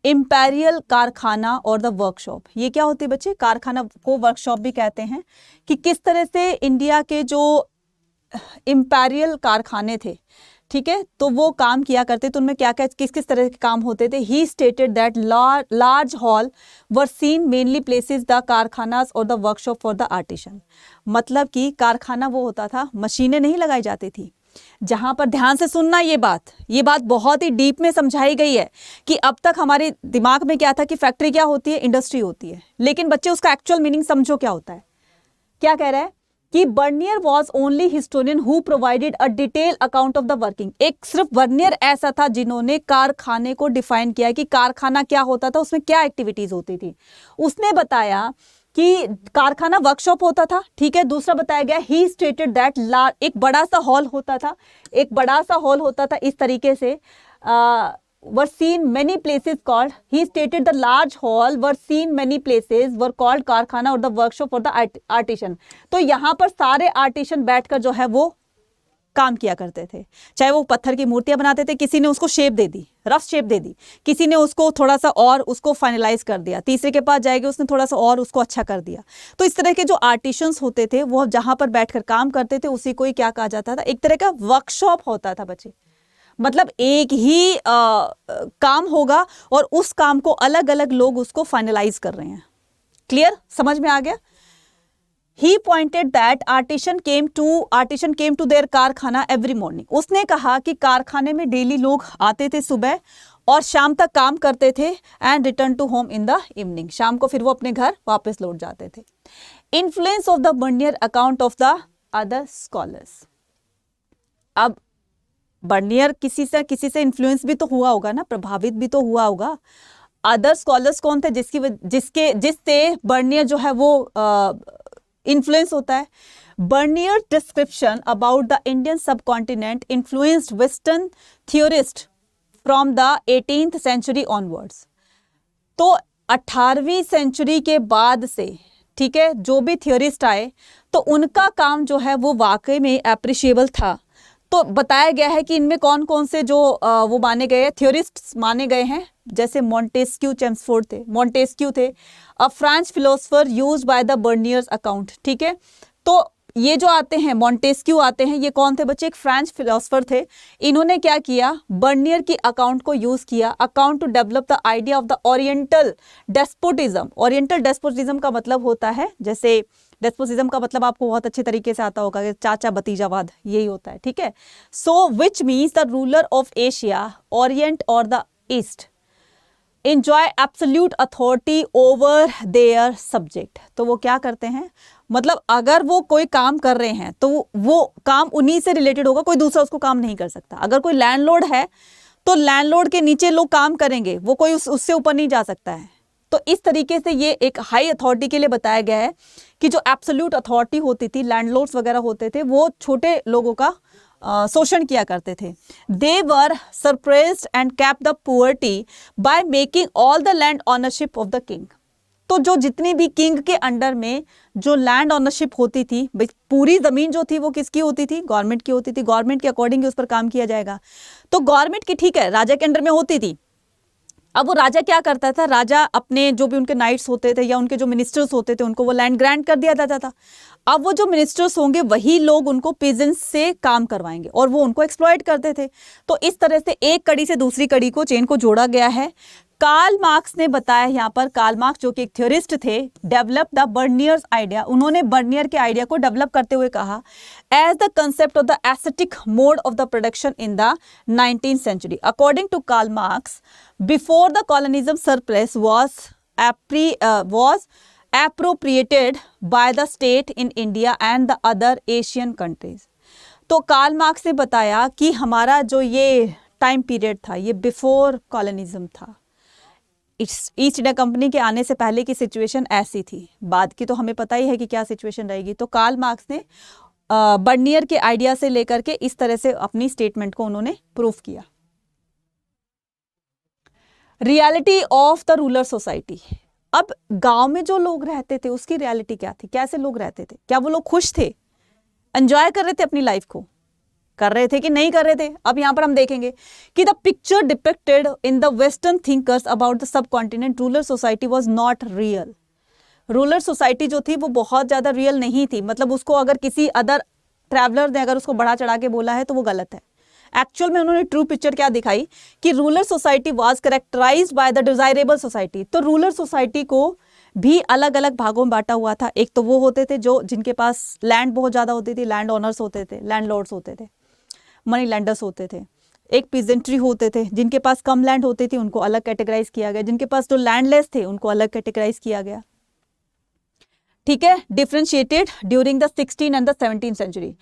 imperial karkhana और द वर्कशॉप। ये क्या होती है बच्चे, कारखाना को वर्कशॉप भी कहते हैं, कि किस तरह से इंडिया के जो इंपीरियल कारखाने थे, ठीक है, तो वो काम किया करते थे, उनमें क्या क्या किस किस तरह के काम होते थे। He stated that large hall were seen mainly places the karkhanas और the workshop for the artisan. मतलब कि कारखाना वो होता था, मशीनें नहीं लगाई जाती थी, जहां पर, ध्यान से सुनना, ये बात बहुत ही डीप में समझाई गई है कि अब तक हमारे दिमाग में क्या था कि फैक्ट्री क्या होती है, इंडस्ट्री होती है, लेकिन बच्चे उसका एक्चुअल मीनिंग समझो क्या होता है। क्या कह रहा है कि Bernier was only historian who provided a detail account of the working. एक सिर्फ बर्नियर ऐसा था जिन्होंने कारखाने को डिफाइन किया कि कारखाना क्या होता था, उसमें क्या एक्टिविटीज होती थी। उसने बताया कि कारखाना वर्कशॉप होता था, ठीक है। दूसरा बताया गया, ही स्टेटेड दैट एक बड़ा सा हॉल होता था, इस तरीके से were seen many places called, he stated the large hall were seen many places were called कारखाना और the workshop for the artisan। तो यहाँ पर सारे आर्टिशन बैठकर जो है वो काम किया करते थे। चाहे वो पत्थर की मूर्तियां बनाते थे, किसी ने उसको शेप दे दी, रफ शेप दे दी, किसी ने उसको थोड़ा सा और उसको फाइनलाइज कर दिया, तीसरे के पास जाएगी उसने थोड़ा सा और उसको अच्छा कर दिया। तो इस तरह के जो आर्टिशंस होते थे वो जहां पर बैठकर काम करते थे उसी को ही क्या कहा जाता था, एक तरह का वर्कशॉप होता था बच्चे। मतलब एक ही काम होगा और उस काम को अलग अलग लोग उसको फाइनलाइज कर रहे हैं। क्लियर, समझ में आ गया? He pointed that artisan came to their कारखाना every morning. उसने कहा कि कारखाने में डेली लोग आते थे सुबह और शाम तक काम करते थे and return to home in the evening. शाम को फिर वो अपने घर वापस लौट जाते थे. Influence of the Bernier account of the other scholars. अब बर्नियर किसी से इन्फ्लुएंस भी तो हुआ होगा ना, प्रभावित भी तो हुआ होगा। अदर स्कॉलर्स कौन थे जिससे बर्नियर जो है वो इन्फ्लुएंस होता है? Bernier description about the Indian subcontinent influenced western theorist from the 18th century onwards. तो 18वीं सेंचुरी के बाद से, ठीक है, जो भी थियोरिस्ट आए तो उनका काम जो है वो वाकई में अप्रिशिएबल था। तो बताया गया है कि इनमें कौन कौन से जो वो माने गए थियोरिस्ट माने गए हैं, जैसे मॉन्टेस्क्यू चेम्सफोर्ड थे, मॉन्टेस्क्यू थे, a French philosopher used by the Bernier's account. ठीक है, तो ये जो आते हैं मॉन्टेस्क्यू आते हैं, ये कौन थे बच्चे? एक फ्रेंच फिलोसोफर थे। इन्होंने क्या किया? बर्नियर की अकाउंट को यूज किया, account to develop the idea of the oriental despotism. Oriental despotism का मतलब होता है, जैसे डेस्पोटिज्म का मतलब आपको बहुत अच्छे तरीके से आता होगा कि चाचा भतीजावाद, यही होता है। ठीक है, so which means the ruler of Asia, orient और the East enjoy absolute authority over their subject। तो वो क्या करते हैं, मतलब अगर वो कोई काम कर रहे हैं तो वो काम उन्हीं से रिलेटेड होगा, कोई दूसरा उसको काम नहीं कर सकता। अगर कोई लैंडलॉर्ड है तो लैंडलॉर्ड के नीचे लोग काम करेंगे, वो कोई उससे ऊपर नहीं जा सकता है। तो इस तरीके से ये एक हाई अथॉरिटी के लिए बताया गया है कि जो एब्सोल्यूट अथॉरिटी होती थी, लैंडलॉर्ड्स वगैरह होते थे, वो छोटे लोगों का शोषण किया करते थे। They were suppressed and kept the poverty by making all the land ownership of the king. तो जो जितनी भी किंग के अंडर में जो लैंड ऑनरशिप होती थी, पूरी जमीन जो थी वो किसकी होती थी? गवर्नमेंट की होती थी। गवर्नमेंट के अकॉर्डिंग उस पर काम किया जाएगा। तो गवर्नमेंट की, ठीक है, राजा के अंडर में होती थी। अब वो राजा क्या करता था? राजा अपने जो भी उनके नाइट्स होते थे या उनके जो मिनिस्टर्स होते थे उनको वो लैंड ग्रांट कर दिया जाता था। अब वो जो मिनिस्टर्स होंगे वही लोग उनको पेजेंट्स से काम करवाएंगे और वो उनको एक्सप्लॉइट करते थे। तो इस तरह से एक कड़ी से दूसरी कड़ी को, चेन को जोड़ा गया है। कार्ल मार्क्स ने बताया यहाँ पर, कार्ल मार्क्स जो कि एक थ्योरिस्ट थे, डेवलप द बर्नियर्स आइडिया। उन्होंने बर्नियर के आइडिया को डेवलप करते हुए कहा as the concept of the aesthetic mode of the production in the 19th century. According to Karl Marx, before the colonialism surplus was appropriated by the state in India and the other Asian countries। तो कार्ल मार्क्स ने बताया कि हमारा जो ये टाइम पीरियड था, ये बिफोर कॉलोनिज्म था। ईस्ट इंडिया कंपनी के आने से पहले की सिचुएशन ऐसी थी, बाद की तो हमें पता ही है कि क्या सिचुएशन रहेगी। तो कार्ल मार्क्स ने बर्नियर के आइडिया से लेकर के इस तरह से अपनी स्टेटमेंट को उन्होंने प्रूफ किया। Reality of the rural society. अब गांव में जो लोग रहते थे उसकी रियलिटी क्या थी? कैसे लोग रहते थे? क्या वो लोग खुश थे, एंजॉय कर रहे थे अपनी लाइफ को, कर रहे थे कि नहीं कर रहे थे? अब यहां पर हम देखेंगे कि the picture depicted in the western thinkers about the sub continent rural society was not real. Rural society जो थी वो बहुत ज्यादा रियल नहीं थी। मतलब उसको अगर किसी अदर ट्रैवलर ने अगर उसको बढ़ा चढ़ा के बोला है तो वो गलत है। एक्चुअल में उन्होंने ट्रू पिक्चर क्या दिखाई कि rural society was characterised by the desirable society. तो रूरल सोसाइटी को भी अलग अलग भागों में बांटा हुआ था। एक तो वो होते थे जो जिनके पास लैंड बहुत ज्यादा होती थी, लैंड ओनर्स होते थे, लैंडलॉर्ड्स होते थे, मनी लैंडर्स होते थे। एक पीजेंट्री होते थे, जिनके पास कम लैंड होती थी उनको अलग कैटेगराइज किया गया, जिनके पास जो लैंडलेस थे उनको अलग कैटेगराइज किया गया। ठीक है, differentiated during the 16th and the 17th century.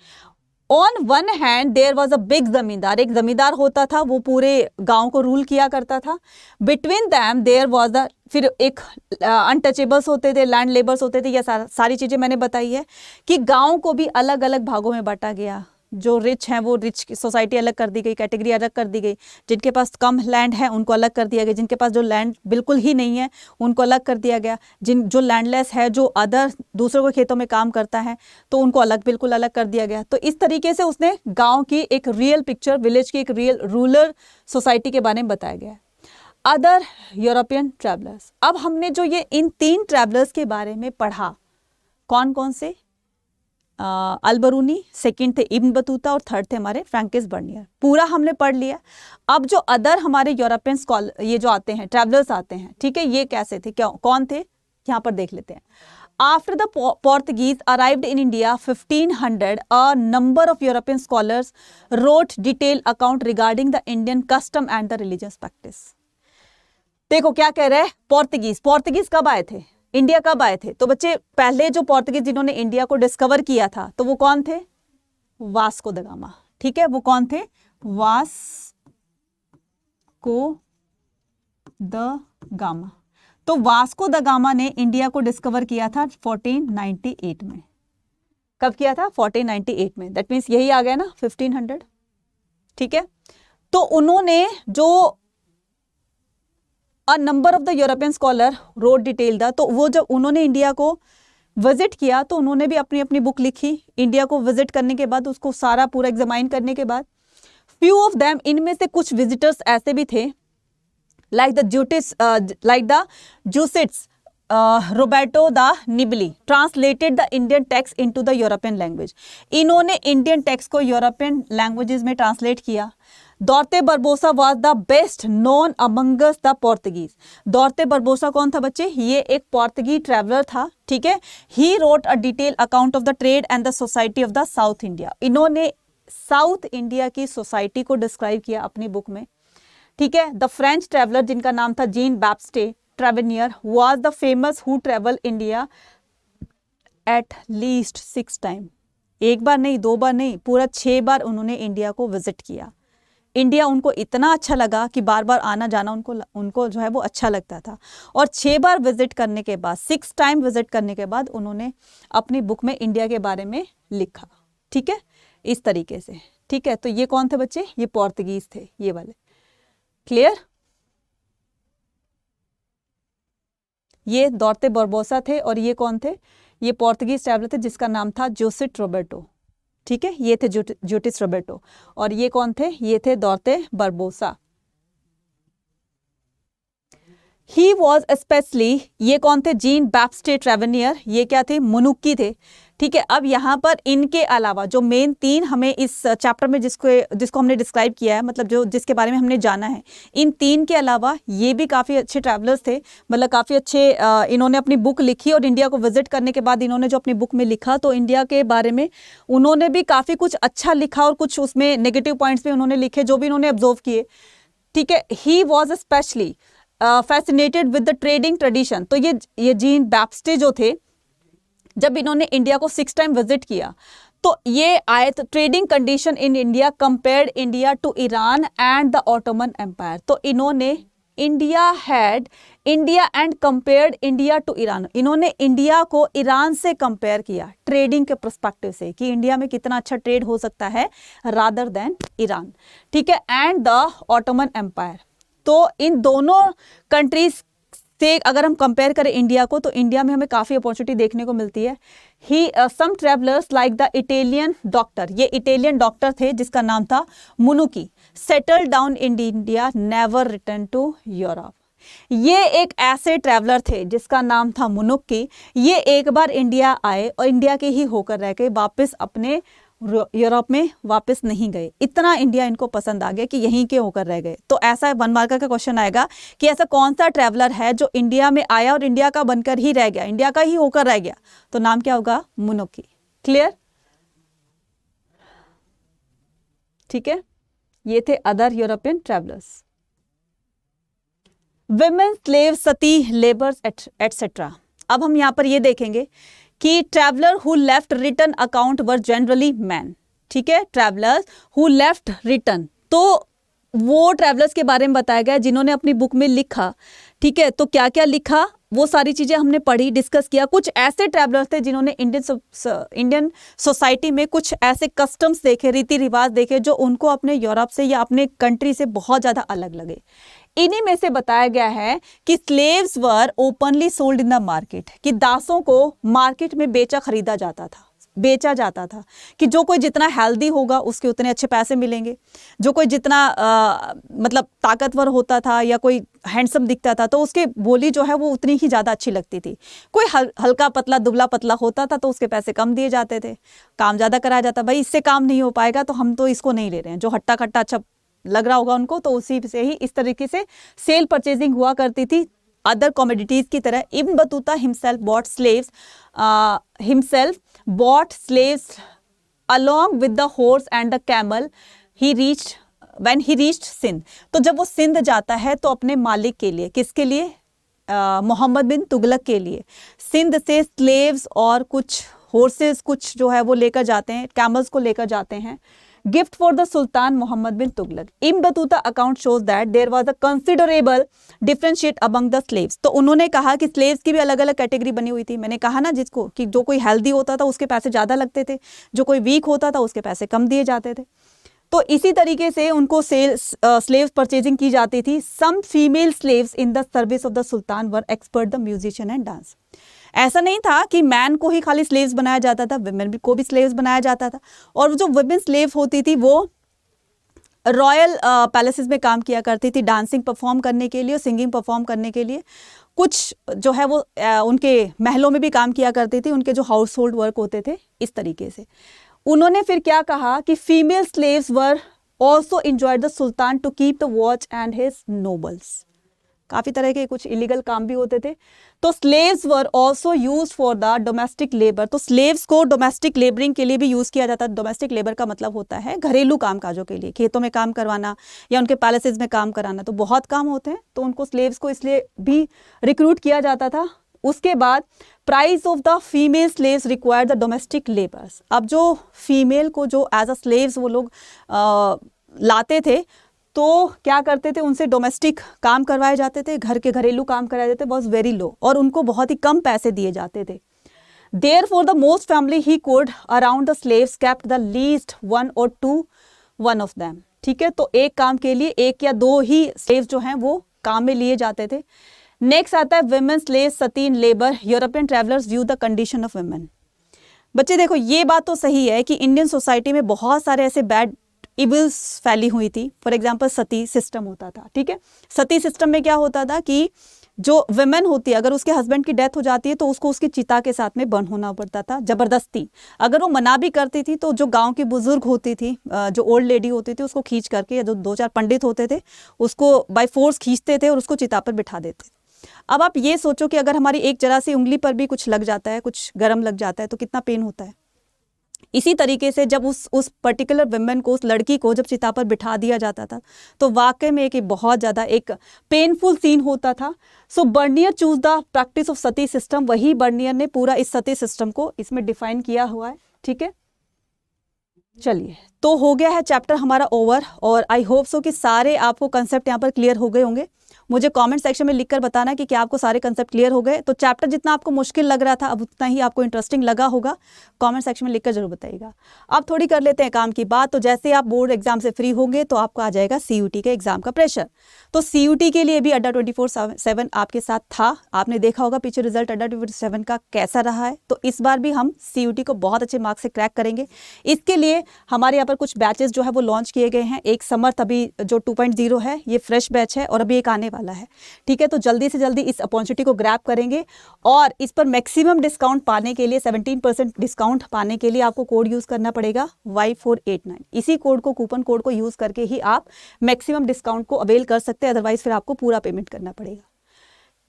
On one hand there was a big zamindar, एक जमींदार होता था, वो पूरे गांव को रूल किया करता था। Between them there was the, फिर एक अनटचेबल्स होते थे, लैंड लेबर्स होते थे। ये सारी चीजें मैंने बताई है कि गांव को भी अलग अलग भागों में बांटा गया। जो रिच हैं वो रिच की सोसाइटी अलग कर दी गई, कैटेगरी अलग कर दी गई, जिनके पास कम लैंड है उनको अलग कर दिया गया, जिनके पास जो लैंड बिल्कुल ही नहीं है उनको अलग कर दिया गया, जो लैंडलेस है, जो अदर दूसरों के खेतों में काम करता है तो उनको बिल्कुल अलग कर दिया गया। तो इस तरीके से उसने गाँव की एक रियल पिक्चर, विलेज की एक रियल रूरल सोसाइटी के बारे में बताया गया है। अदर यूरोपियन ट्रैवलर्स, अब हमने जो ये इन 3 ट्रैवलर्स के बारे में पढ़ा, कौन कौन से? अल-बरूनी, सेकंड थे इब्न बतूता और थर्ड थे हमारे फ्रैंकिस बर्नियर। पूरा हमने पढ़ लिया। अब जो अदर हमारे यूरोपियन स्कॉलर ये जो आते हैं, ट्रैवलर्स आते हैं, ठीक है, ये कैसे थे, क्या कौन थे, यहाँ पर देख लेते हैं। After the Portuguese arrived in India 1500, a number of European scholars wrote detailed account regarding the Indian custom and the religious practice. देखो क्या कह रहे हैं, पोर्तुगीज कब आए थे, इंडिया कब आए थे? तो बच्चे पहले जो पोर्तुगीज जिन्होंने इंडिया को डिस्कवर किया था तो वो कौन थे? Vasco the gamma. ठीक है, वो कौन थे? Vasco the gamma. तो वास्को द गामा ने इंडिया को डिस्कवर किया था 1498 में। कब किया था? 1498 में। दैट मीन्स यही आ गया ना 1500। ठीक है, तो उन्होंने जो a number of the European scholar wrote detail the, तो वो जब उन्होंने इंडिया को विजिट किया तो उन्होंने भी अपनी अपनी बुक लिखी। इंडिया को विजिट करने के बाद, उसको सारा पूरा एग्जामाइन करने के बाद, फ्यू ऑफ देम, इनमें से कुछ विजिटर्स ऐसे भी थे like the Jesuits, Roberto da Nibali translated the Indian text into the European language. इन्होंने इंडियन टेक्स्ट को यूरोपियन लैंग्वेजेस में ट्रांसलेट किया। Duarte Barbosa was the best known amongst the Portuguese. Duarte Barbosa कौन था बच्चे? ये एक पोर्तुगीज ट्रैवलर था। ठीक है, he wrote a detail account of the trade and the society of the south India. इन्होंने साउथ इंडिया की सोसाइटी को डिस्क्राइब किया अपनी बुक में। ठीक है, द फ्रेंच ट्रैवलर जिनका नाम था Jean Baptiste Tavernier was the famous who travel India at least 6 time. एक बार नहीं, 2 बार नहीं, पूरा 6 बार उन्होंने इंडिया को विजिट किया। इंडिया उनको इतना अच्छा लगा कि बार बार आना जाना उनको जो है वो अच्छा लगता था। और 6 बार विजिट करने के बाद, 6 टाइम विजिट करने के बाद उन्होंने अपनी बुक में इंडिया के बारे में लिखा। ठीक है, इस तरीके से। ठीक है, तो ये कौन थे बच्चे? ये पोर्तुगीज थे, ये वाले। क्लियर? ये डॉर्ते बरबोसा थे और ये कौन थे? ये पोर्तुगीज ट्रैवलर थे जिसका नाम था जोसेट रोबर्टो। ठीक है, ये थे जोटिस रोबर्टो। और ये कौन थे? ये थे डॉर्ते बरबोसा। ही वॉज स्पेशली, ये कौन थे? जीन बैप्टिस्ट ट्रैवेनियर, ये क्या थे? मुनुक्की थे। ठीक है, अब यहाँ पर इनके अलावा जो मेन 3 हमें इस चैप्टर में जिसको हमने डिस्क्राइब किया है, मतलब जो जिसके बारे में हमने जाना है, इन 3 के अलावा ये भी काफ़ी अच्छे ट्रैवलर्स थे। मतलब काफ़ी अच्छे इन्होंने अपनी बुक लिखी और इंडिया को विजिट करने के बाद इन्होंने जो अपनी बुक में लिखा तो इंडिया के बारे में उन्होंने भी काफ़ी कुछ अच्छा लिखा और कुछ उसमें नेगेटिव पॉइंट्स भी उन्होंने लिखे जो भी इन्होंने ऑब्जर्व किए। ठीक है, he was specially fascinated with the trading tradition. तो ये जीन बैप्टिस्ट जो थे, जब इन्होंने इंडिया को 6 टाइम विजिट किया तो ये आए तो trading condition in India compared India to Iran and the Ottoman empire. तो इन्होंने India and compared India to Iran, इन्होंने इंडिया को ईरान से कंपेयर किया ट्रेडिंग के पर्सपेक्टिव से कि इंडिया में कितना अच्छा ट्रेड हो सकता है रादर देन ईरान। ठीक है, एंड द ऑटोमन एम्पायर। तो इन दोनों कंट्रीज से अगर हम कंपेयर करें इंडिया को, तो इंडिया में हमें काफ़ी अपॉर्चुनिटी देखने को मिलती है। Some travellers like the Italian doctor, ये इटालियन डॉक्टर थे जिसका नाम था Manucci, settle down in India, never return to Europe. ये एक ऐसे ट्रैवलर थे जिसका नाम था मुनुकी। ये एक बार इंडिया आए और इंडिया के ही होकर रह गए, वापस अपने यूरोप में वापस नहीं गए। इतना इंडिया इनको पसंद आ गया कि यहीं के होकर रह गए। तो ऐसा 1 मार्कर का क्वेश्चन आएगा कि ऐसा कौन सा ट्रैवलर है जो इंडिया में आया और इंडिया का बनकर ही रह गया, इंडिया का ही होकर रह गया, तो नाम क्या होगा? मुनुकी। क्लियर? ठीक है, ये थे other European travellers. Women slave, sati, labours etcetera. अब हम यहाँ पर ये देखेंगे कि traveller who left return account were generally man. ठीक है, ट्रैवलर्स हु लेफ्ट रिटर्न, तो वो ट्रैवलर्स के बारे में बताया गया जिन्होंने अपनी बुक में लिखा। ठीक है, तो क्या क्या लिखा? वो सारी चीज़ें हमने पढ़ी, डिस्कस किया। कुछ ऐसे ट्रैवलर्स थे जिन्होंने इंडियन सोसाइटी में कुछ ऐसे कस्टम्स देखे, रीति रिवाज देखे जो उनको अपने यूरोप से या अपने कंट्री से बहुत ज़्यादा अलग लगे। इन्हीं में से बताया गया है कि slaves were openly sold in the market, कि दासों को मार्केट में बेचा जाता था कि जो कोई जितना हेल्दी होगा उसके उतने अच्छे पैसे मिलेंगे, जो कोई जितना मतलब ताकतवर होता था या कोई हैंडसम दिखता था तो उसके बोली जो है वो उतनी ही ज़्यादा अच्छी लगती थी। कोई हल्का पतला दुबला पतला होता था तो उसके पैसे कम दिए जाते थे, काम ज़्यादा कराया जाता, भाई इससे काम नहीं हो पाएगा तो हम तो इसको नहीं ले रहे हैं। जो हट्टा कट्टा अच्छा लग रहा होगा उनको, तो उसी से ही इस तरीके से सेल परचेजिंग हुआ करती थी अदर कॉमोडिटीज की तरह। Ibn Battuta himself bought slaves along with the horse and the camel when he reached Sindh. तो जब वो सिंध जाता है तो अपने मालिक के लिए, किसके लिए? मोहम्मद बिन तुगलक के लिए सिंध से स्लेव्स और कुछ हॉर्सेस कुछ जो है वो लेकर जाते हैं, कैमल्स को लेकर जाते हैं, gift for the sultan Muhammad bin Tughlaq. Ibn Battuta account shows that there was a considerable differentiate among the slaves. तो उन्होंने कहा कि स्लेव्स की भी अलग अलग कैटेगरी बनी हुई थी। मैंने कहा ना जिसको कि जो कोई हेल्दी होता था उसके पैसे ज़्यादा लगते थे, जो कोई वीक होता था उसके पैसे कम दिए जाते थे। तो इसी तरीके से उनको स्लेव्स परचेजिंग की जाती थी। Some female slaves in the service of the sultan were expert the musician and dance. ऐसा नहीं था कि मैन को ही खाली स्लेव्स बनाया जाता था, विमेन को भी स्लेव्स बनाया जाता था। और जो विमेन स्लेव होती थी वो रॉयल पैलेसेस में काम किया करती थी, डांसिंग परफॉर्म करने के लिए और सिंगिंग परफॉर्म करने के लिए। कुछ जो है वो उनके महलों में भी काम किया करती थी, उनके जो हाउस होल्ड वर्क होते थे इस तरीके से। उन्होंने फिर क्या कहा कि female slaves were also enjoyed the sultan to keep the watch and his nobles. काफ़ी तरह के कुछ इलीगल काम भी होते थे। तो slaves were also use for the domestic labour. तो स्लेव्स को डोमेस्टिक लेबरिंग के लिए भी यूज़ किया जाता है। डोमेस्टिक लेबर का मतलब होता है घरेलू कामकाजों के लिए, खेतों में काम करवाना या उनके पैलेसेस में काम कराना। तो बहुत काम होते हैं, तो उनको स्लेव्स को इसलिए भी रिक्रूट किया जाता था। उसके बाद price of the female slaves require the domestic labours. अब जो फीमेल को जो एज अ स्लेव्स वो लोग लाते थे तो क्या करते थे, उनसे डोमेस्टिक काम करवाए जाते थे, घर के घरेलू काम कराए जाते थे, वॉज वेरी लो, और उनको बहुत ही कम पैसे दिए जाते थे। Therefore the most family he could around the slaves kept the least one of them. ठीक है, तो एक काम के लिए एक या दो ही स्लेव्स जो हैं वो काम में लिए जाते थे। नेक्स्ट आता है women slaves Sati in labour. European travellers view the condition of women. बच्चे देखो, ये बात तो सही है कि इंडियन सोसाइटी में बहुत सारे ऐसे बैड इविल्स फैली हुई थी। फॉर एग्जाम्पल सती सिस्टम होता था। ठीक है, सती सिस्टम में क्या होता था कि जो वुमेन होती है, अगर उसके हस्बैंड की डेथ हो जाती है तो उसको उसकी चिता के साथ में बर्न होना पड़ता था जबरदस्ती। अगर वो मना भी करती थी तो जो गांव की बुजुर्ग होती थी, जो ओल्ड लेडी होती थी, उसको खींच करके, या जो 2-4 पंडित होते थे उसको बाय फोर्स खींचते थे और उसको चिता पर बिठा देते थे। अब आप ये सोचो कि अगर हमारी एक जरा सी उंगली पर भी कुछ लग जाता है, कुछ गर्म लग जाता है, तो कितना पेन होता है। इसी तरीके से जब उस पर्टिकुलर वुमेन को, उस लड़की को जब चिता पर बिठा दिया जाता था तो वाकई में एक बहुत ज़्यादा एक पेनफुल सीन होता था। So Bernier chose the practice of sati system. वही बर्नियर ने पूरा इस सती सिस्टम को इसमें डिफाइन किया हुआ है। ठीक है, चलिए, तो हो गया है चैप्टर हमारा ओवर, और आई होप सो कि सारे आपको कंसेप्ट यहाँ पर क्लियर हो गए होंगे। मुझे कमेंट सेक्शन में लिखकर बताना कि क्या आपको सारे कंसेप्ट क्लियर हो गए। तो चैप्टर जितना आपको मुश्किल लग रहा था अब उतना ही आपको इंटरेस्टिंग लगा होगा। कमेंट सेक्शन में लिखकर जरूर बताइएगा। अब थोड़ी कर लेते हैं काम की बात। तो जैसे आप बोर्ड एग्जाम से फ्री होंगे तो आपको आ जाएगा CUT के एग्जाम का प्रेशर। तो CUT के लिए भी अड्डा 24/7 आपके साथ था। आपने देखा होगा पीछे रिजल्ट अड्डा 24/7 का कैसा रहा है। तो इस बार भी हम CUT को बहुत अच्छे मार्क्स से क्रैक करेंगे। इसके लिए हमारे यहाँ पर कुछ बैचेस जो है वो लॉन्च किए गए हैं। एक समर्थ अभी जो 2.0 है, ये फ्रेश बैच है, और अभी एक आने वाला है। ठीक है, तो जल्दी से जल्दी इस अपॉर्चुनिटी को ग्रैब करेंगे, और इस पर मैक्सिमम डिस्काउंट पाने के लिए, 17% डिस्काउंट पाने के लिए आपको कोड यूज करना पड़ेगा Y489। इसी कोड को, कूपन कोड को यूज करके ही आप मैक्सिमम डिस्काउंट को अवेल कर सकते हैं, अदरवाइज फिर आपको पूरा पेमेंट करना पड़ेगा।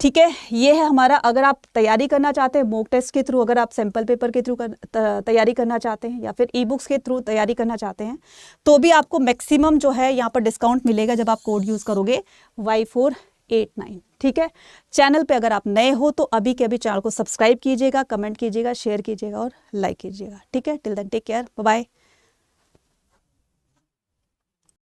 ठीक है, ये है हमारा। अगर आप तैयारी करना चाहते हैं मॉक टेस्ट के थ्रू, अगर आप सैम्पल पेपर के थ्रू तैयारी करना चाहते हैं, या फिर ई-बुक्स के थ्रू तैयारी करना चाहते हैं, तो भी आपको मैक्सिमम जो है यहाँ पर डिस्काउंट मिलेगा जब आप कोड यूज़ करोगे Y489। ठीक है, चैनल पे अगर आप नए हो तो अभी के अभी चैनल को सब्सक्राइब कीजिएगा, कमेंट कीजिएगा, शेयर कीजिएगा और लाइक कीजिएगा। ठीक है, till then take care, bye bye.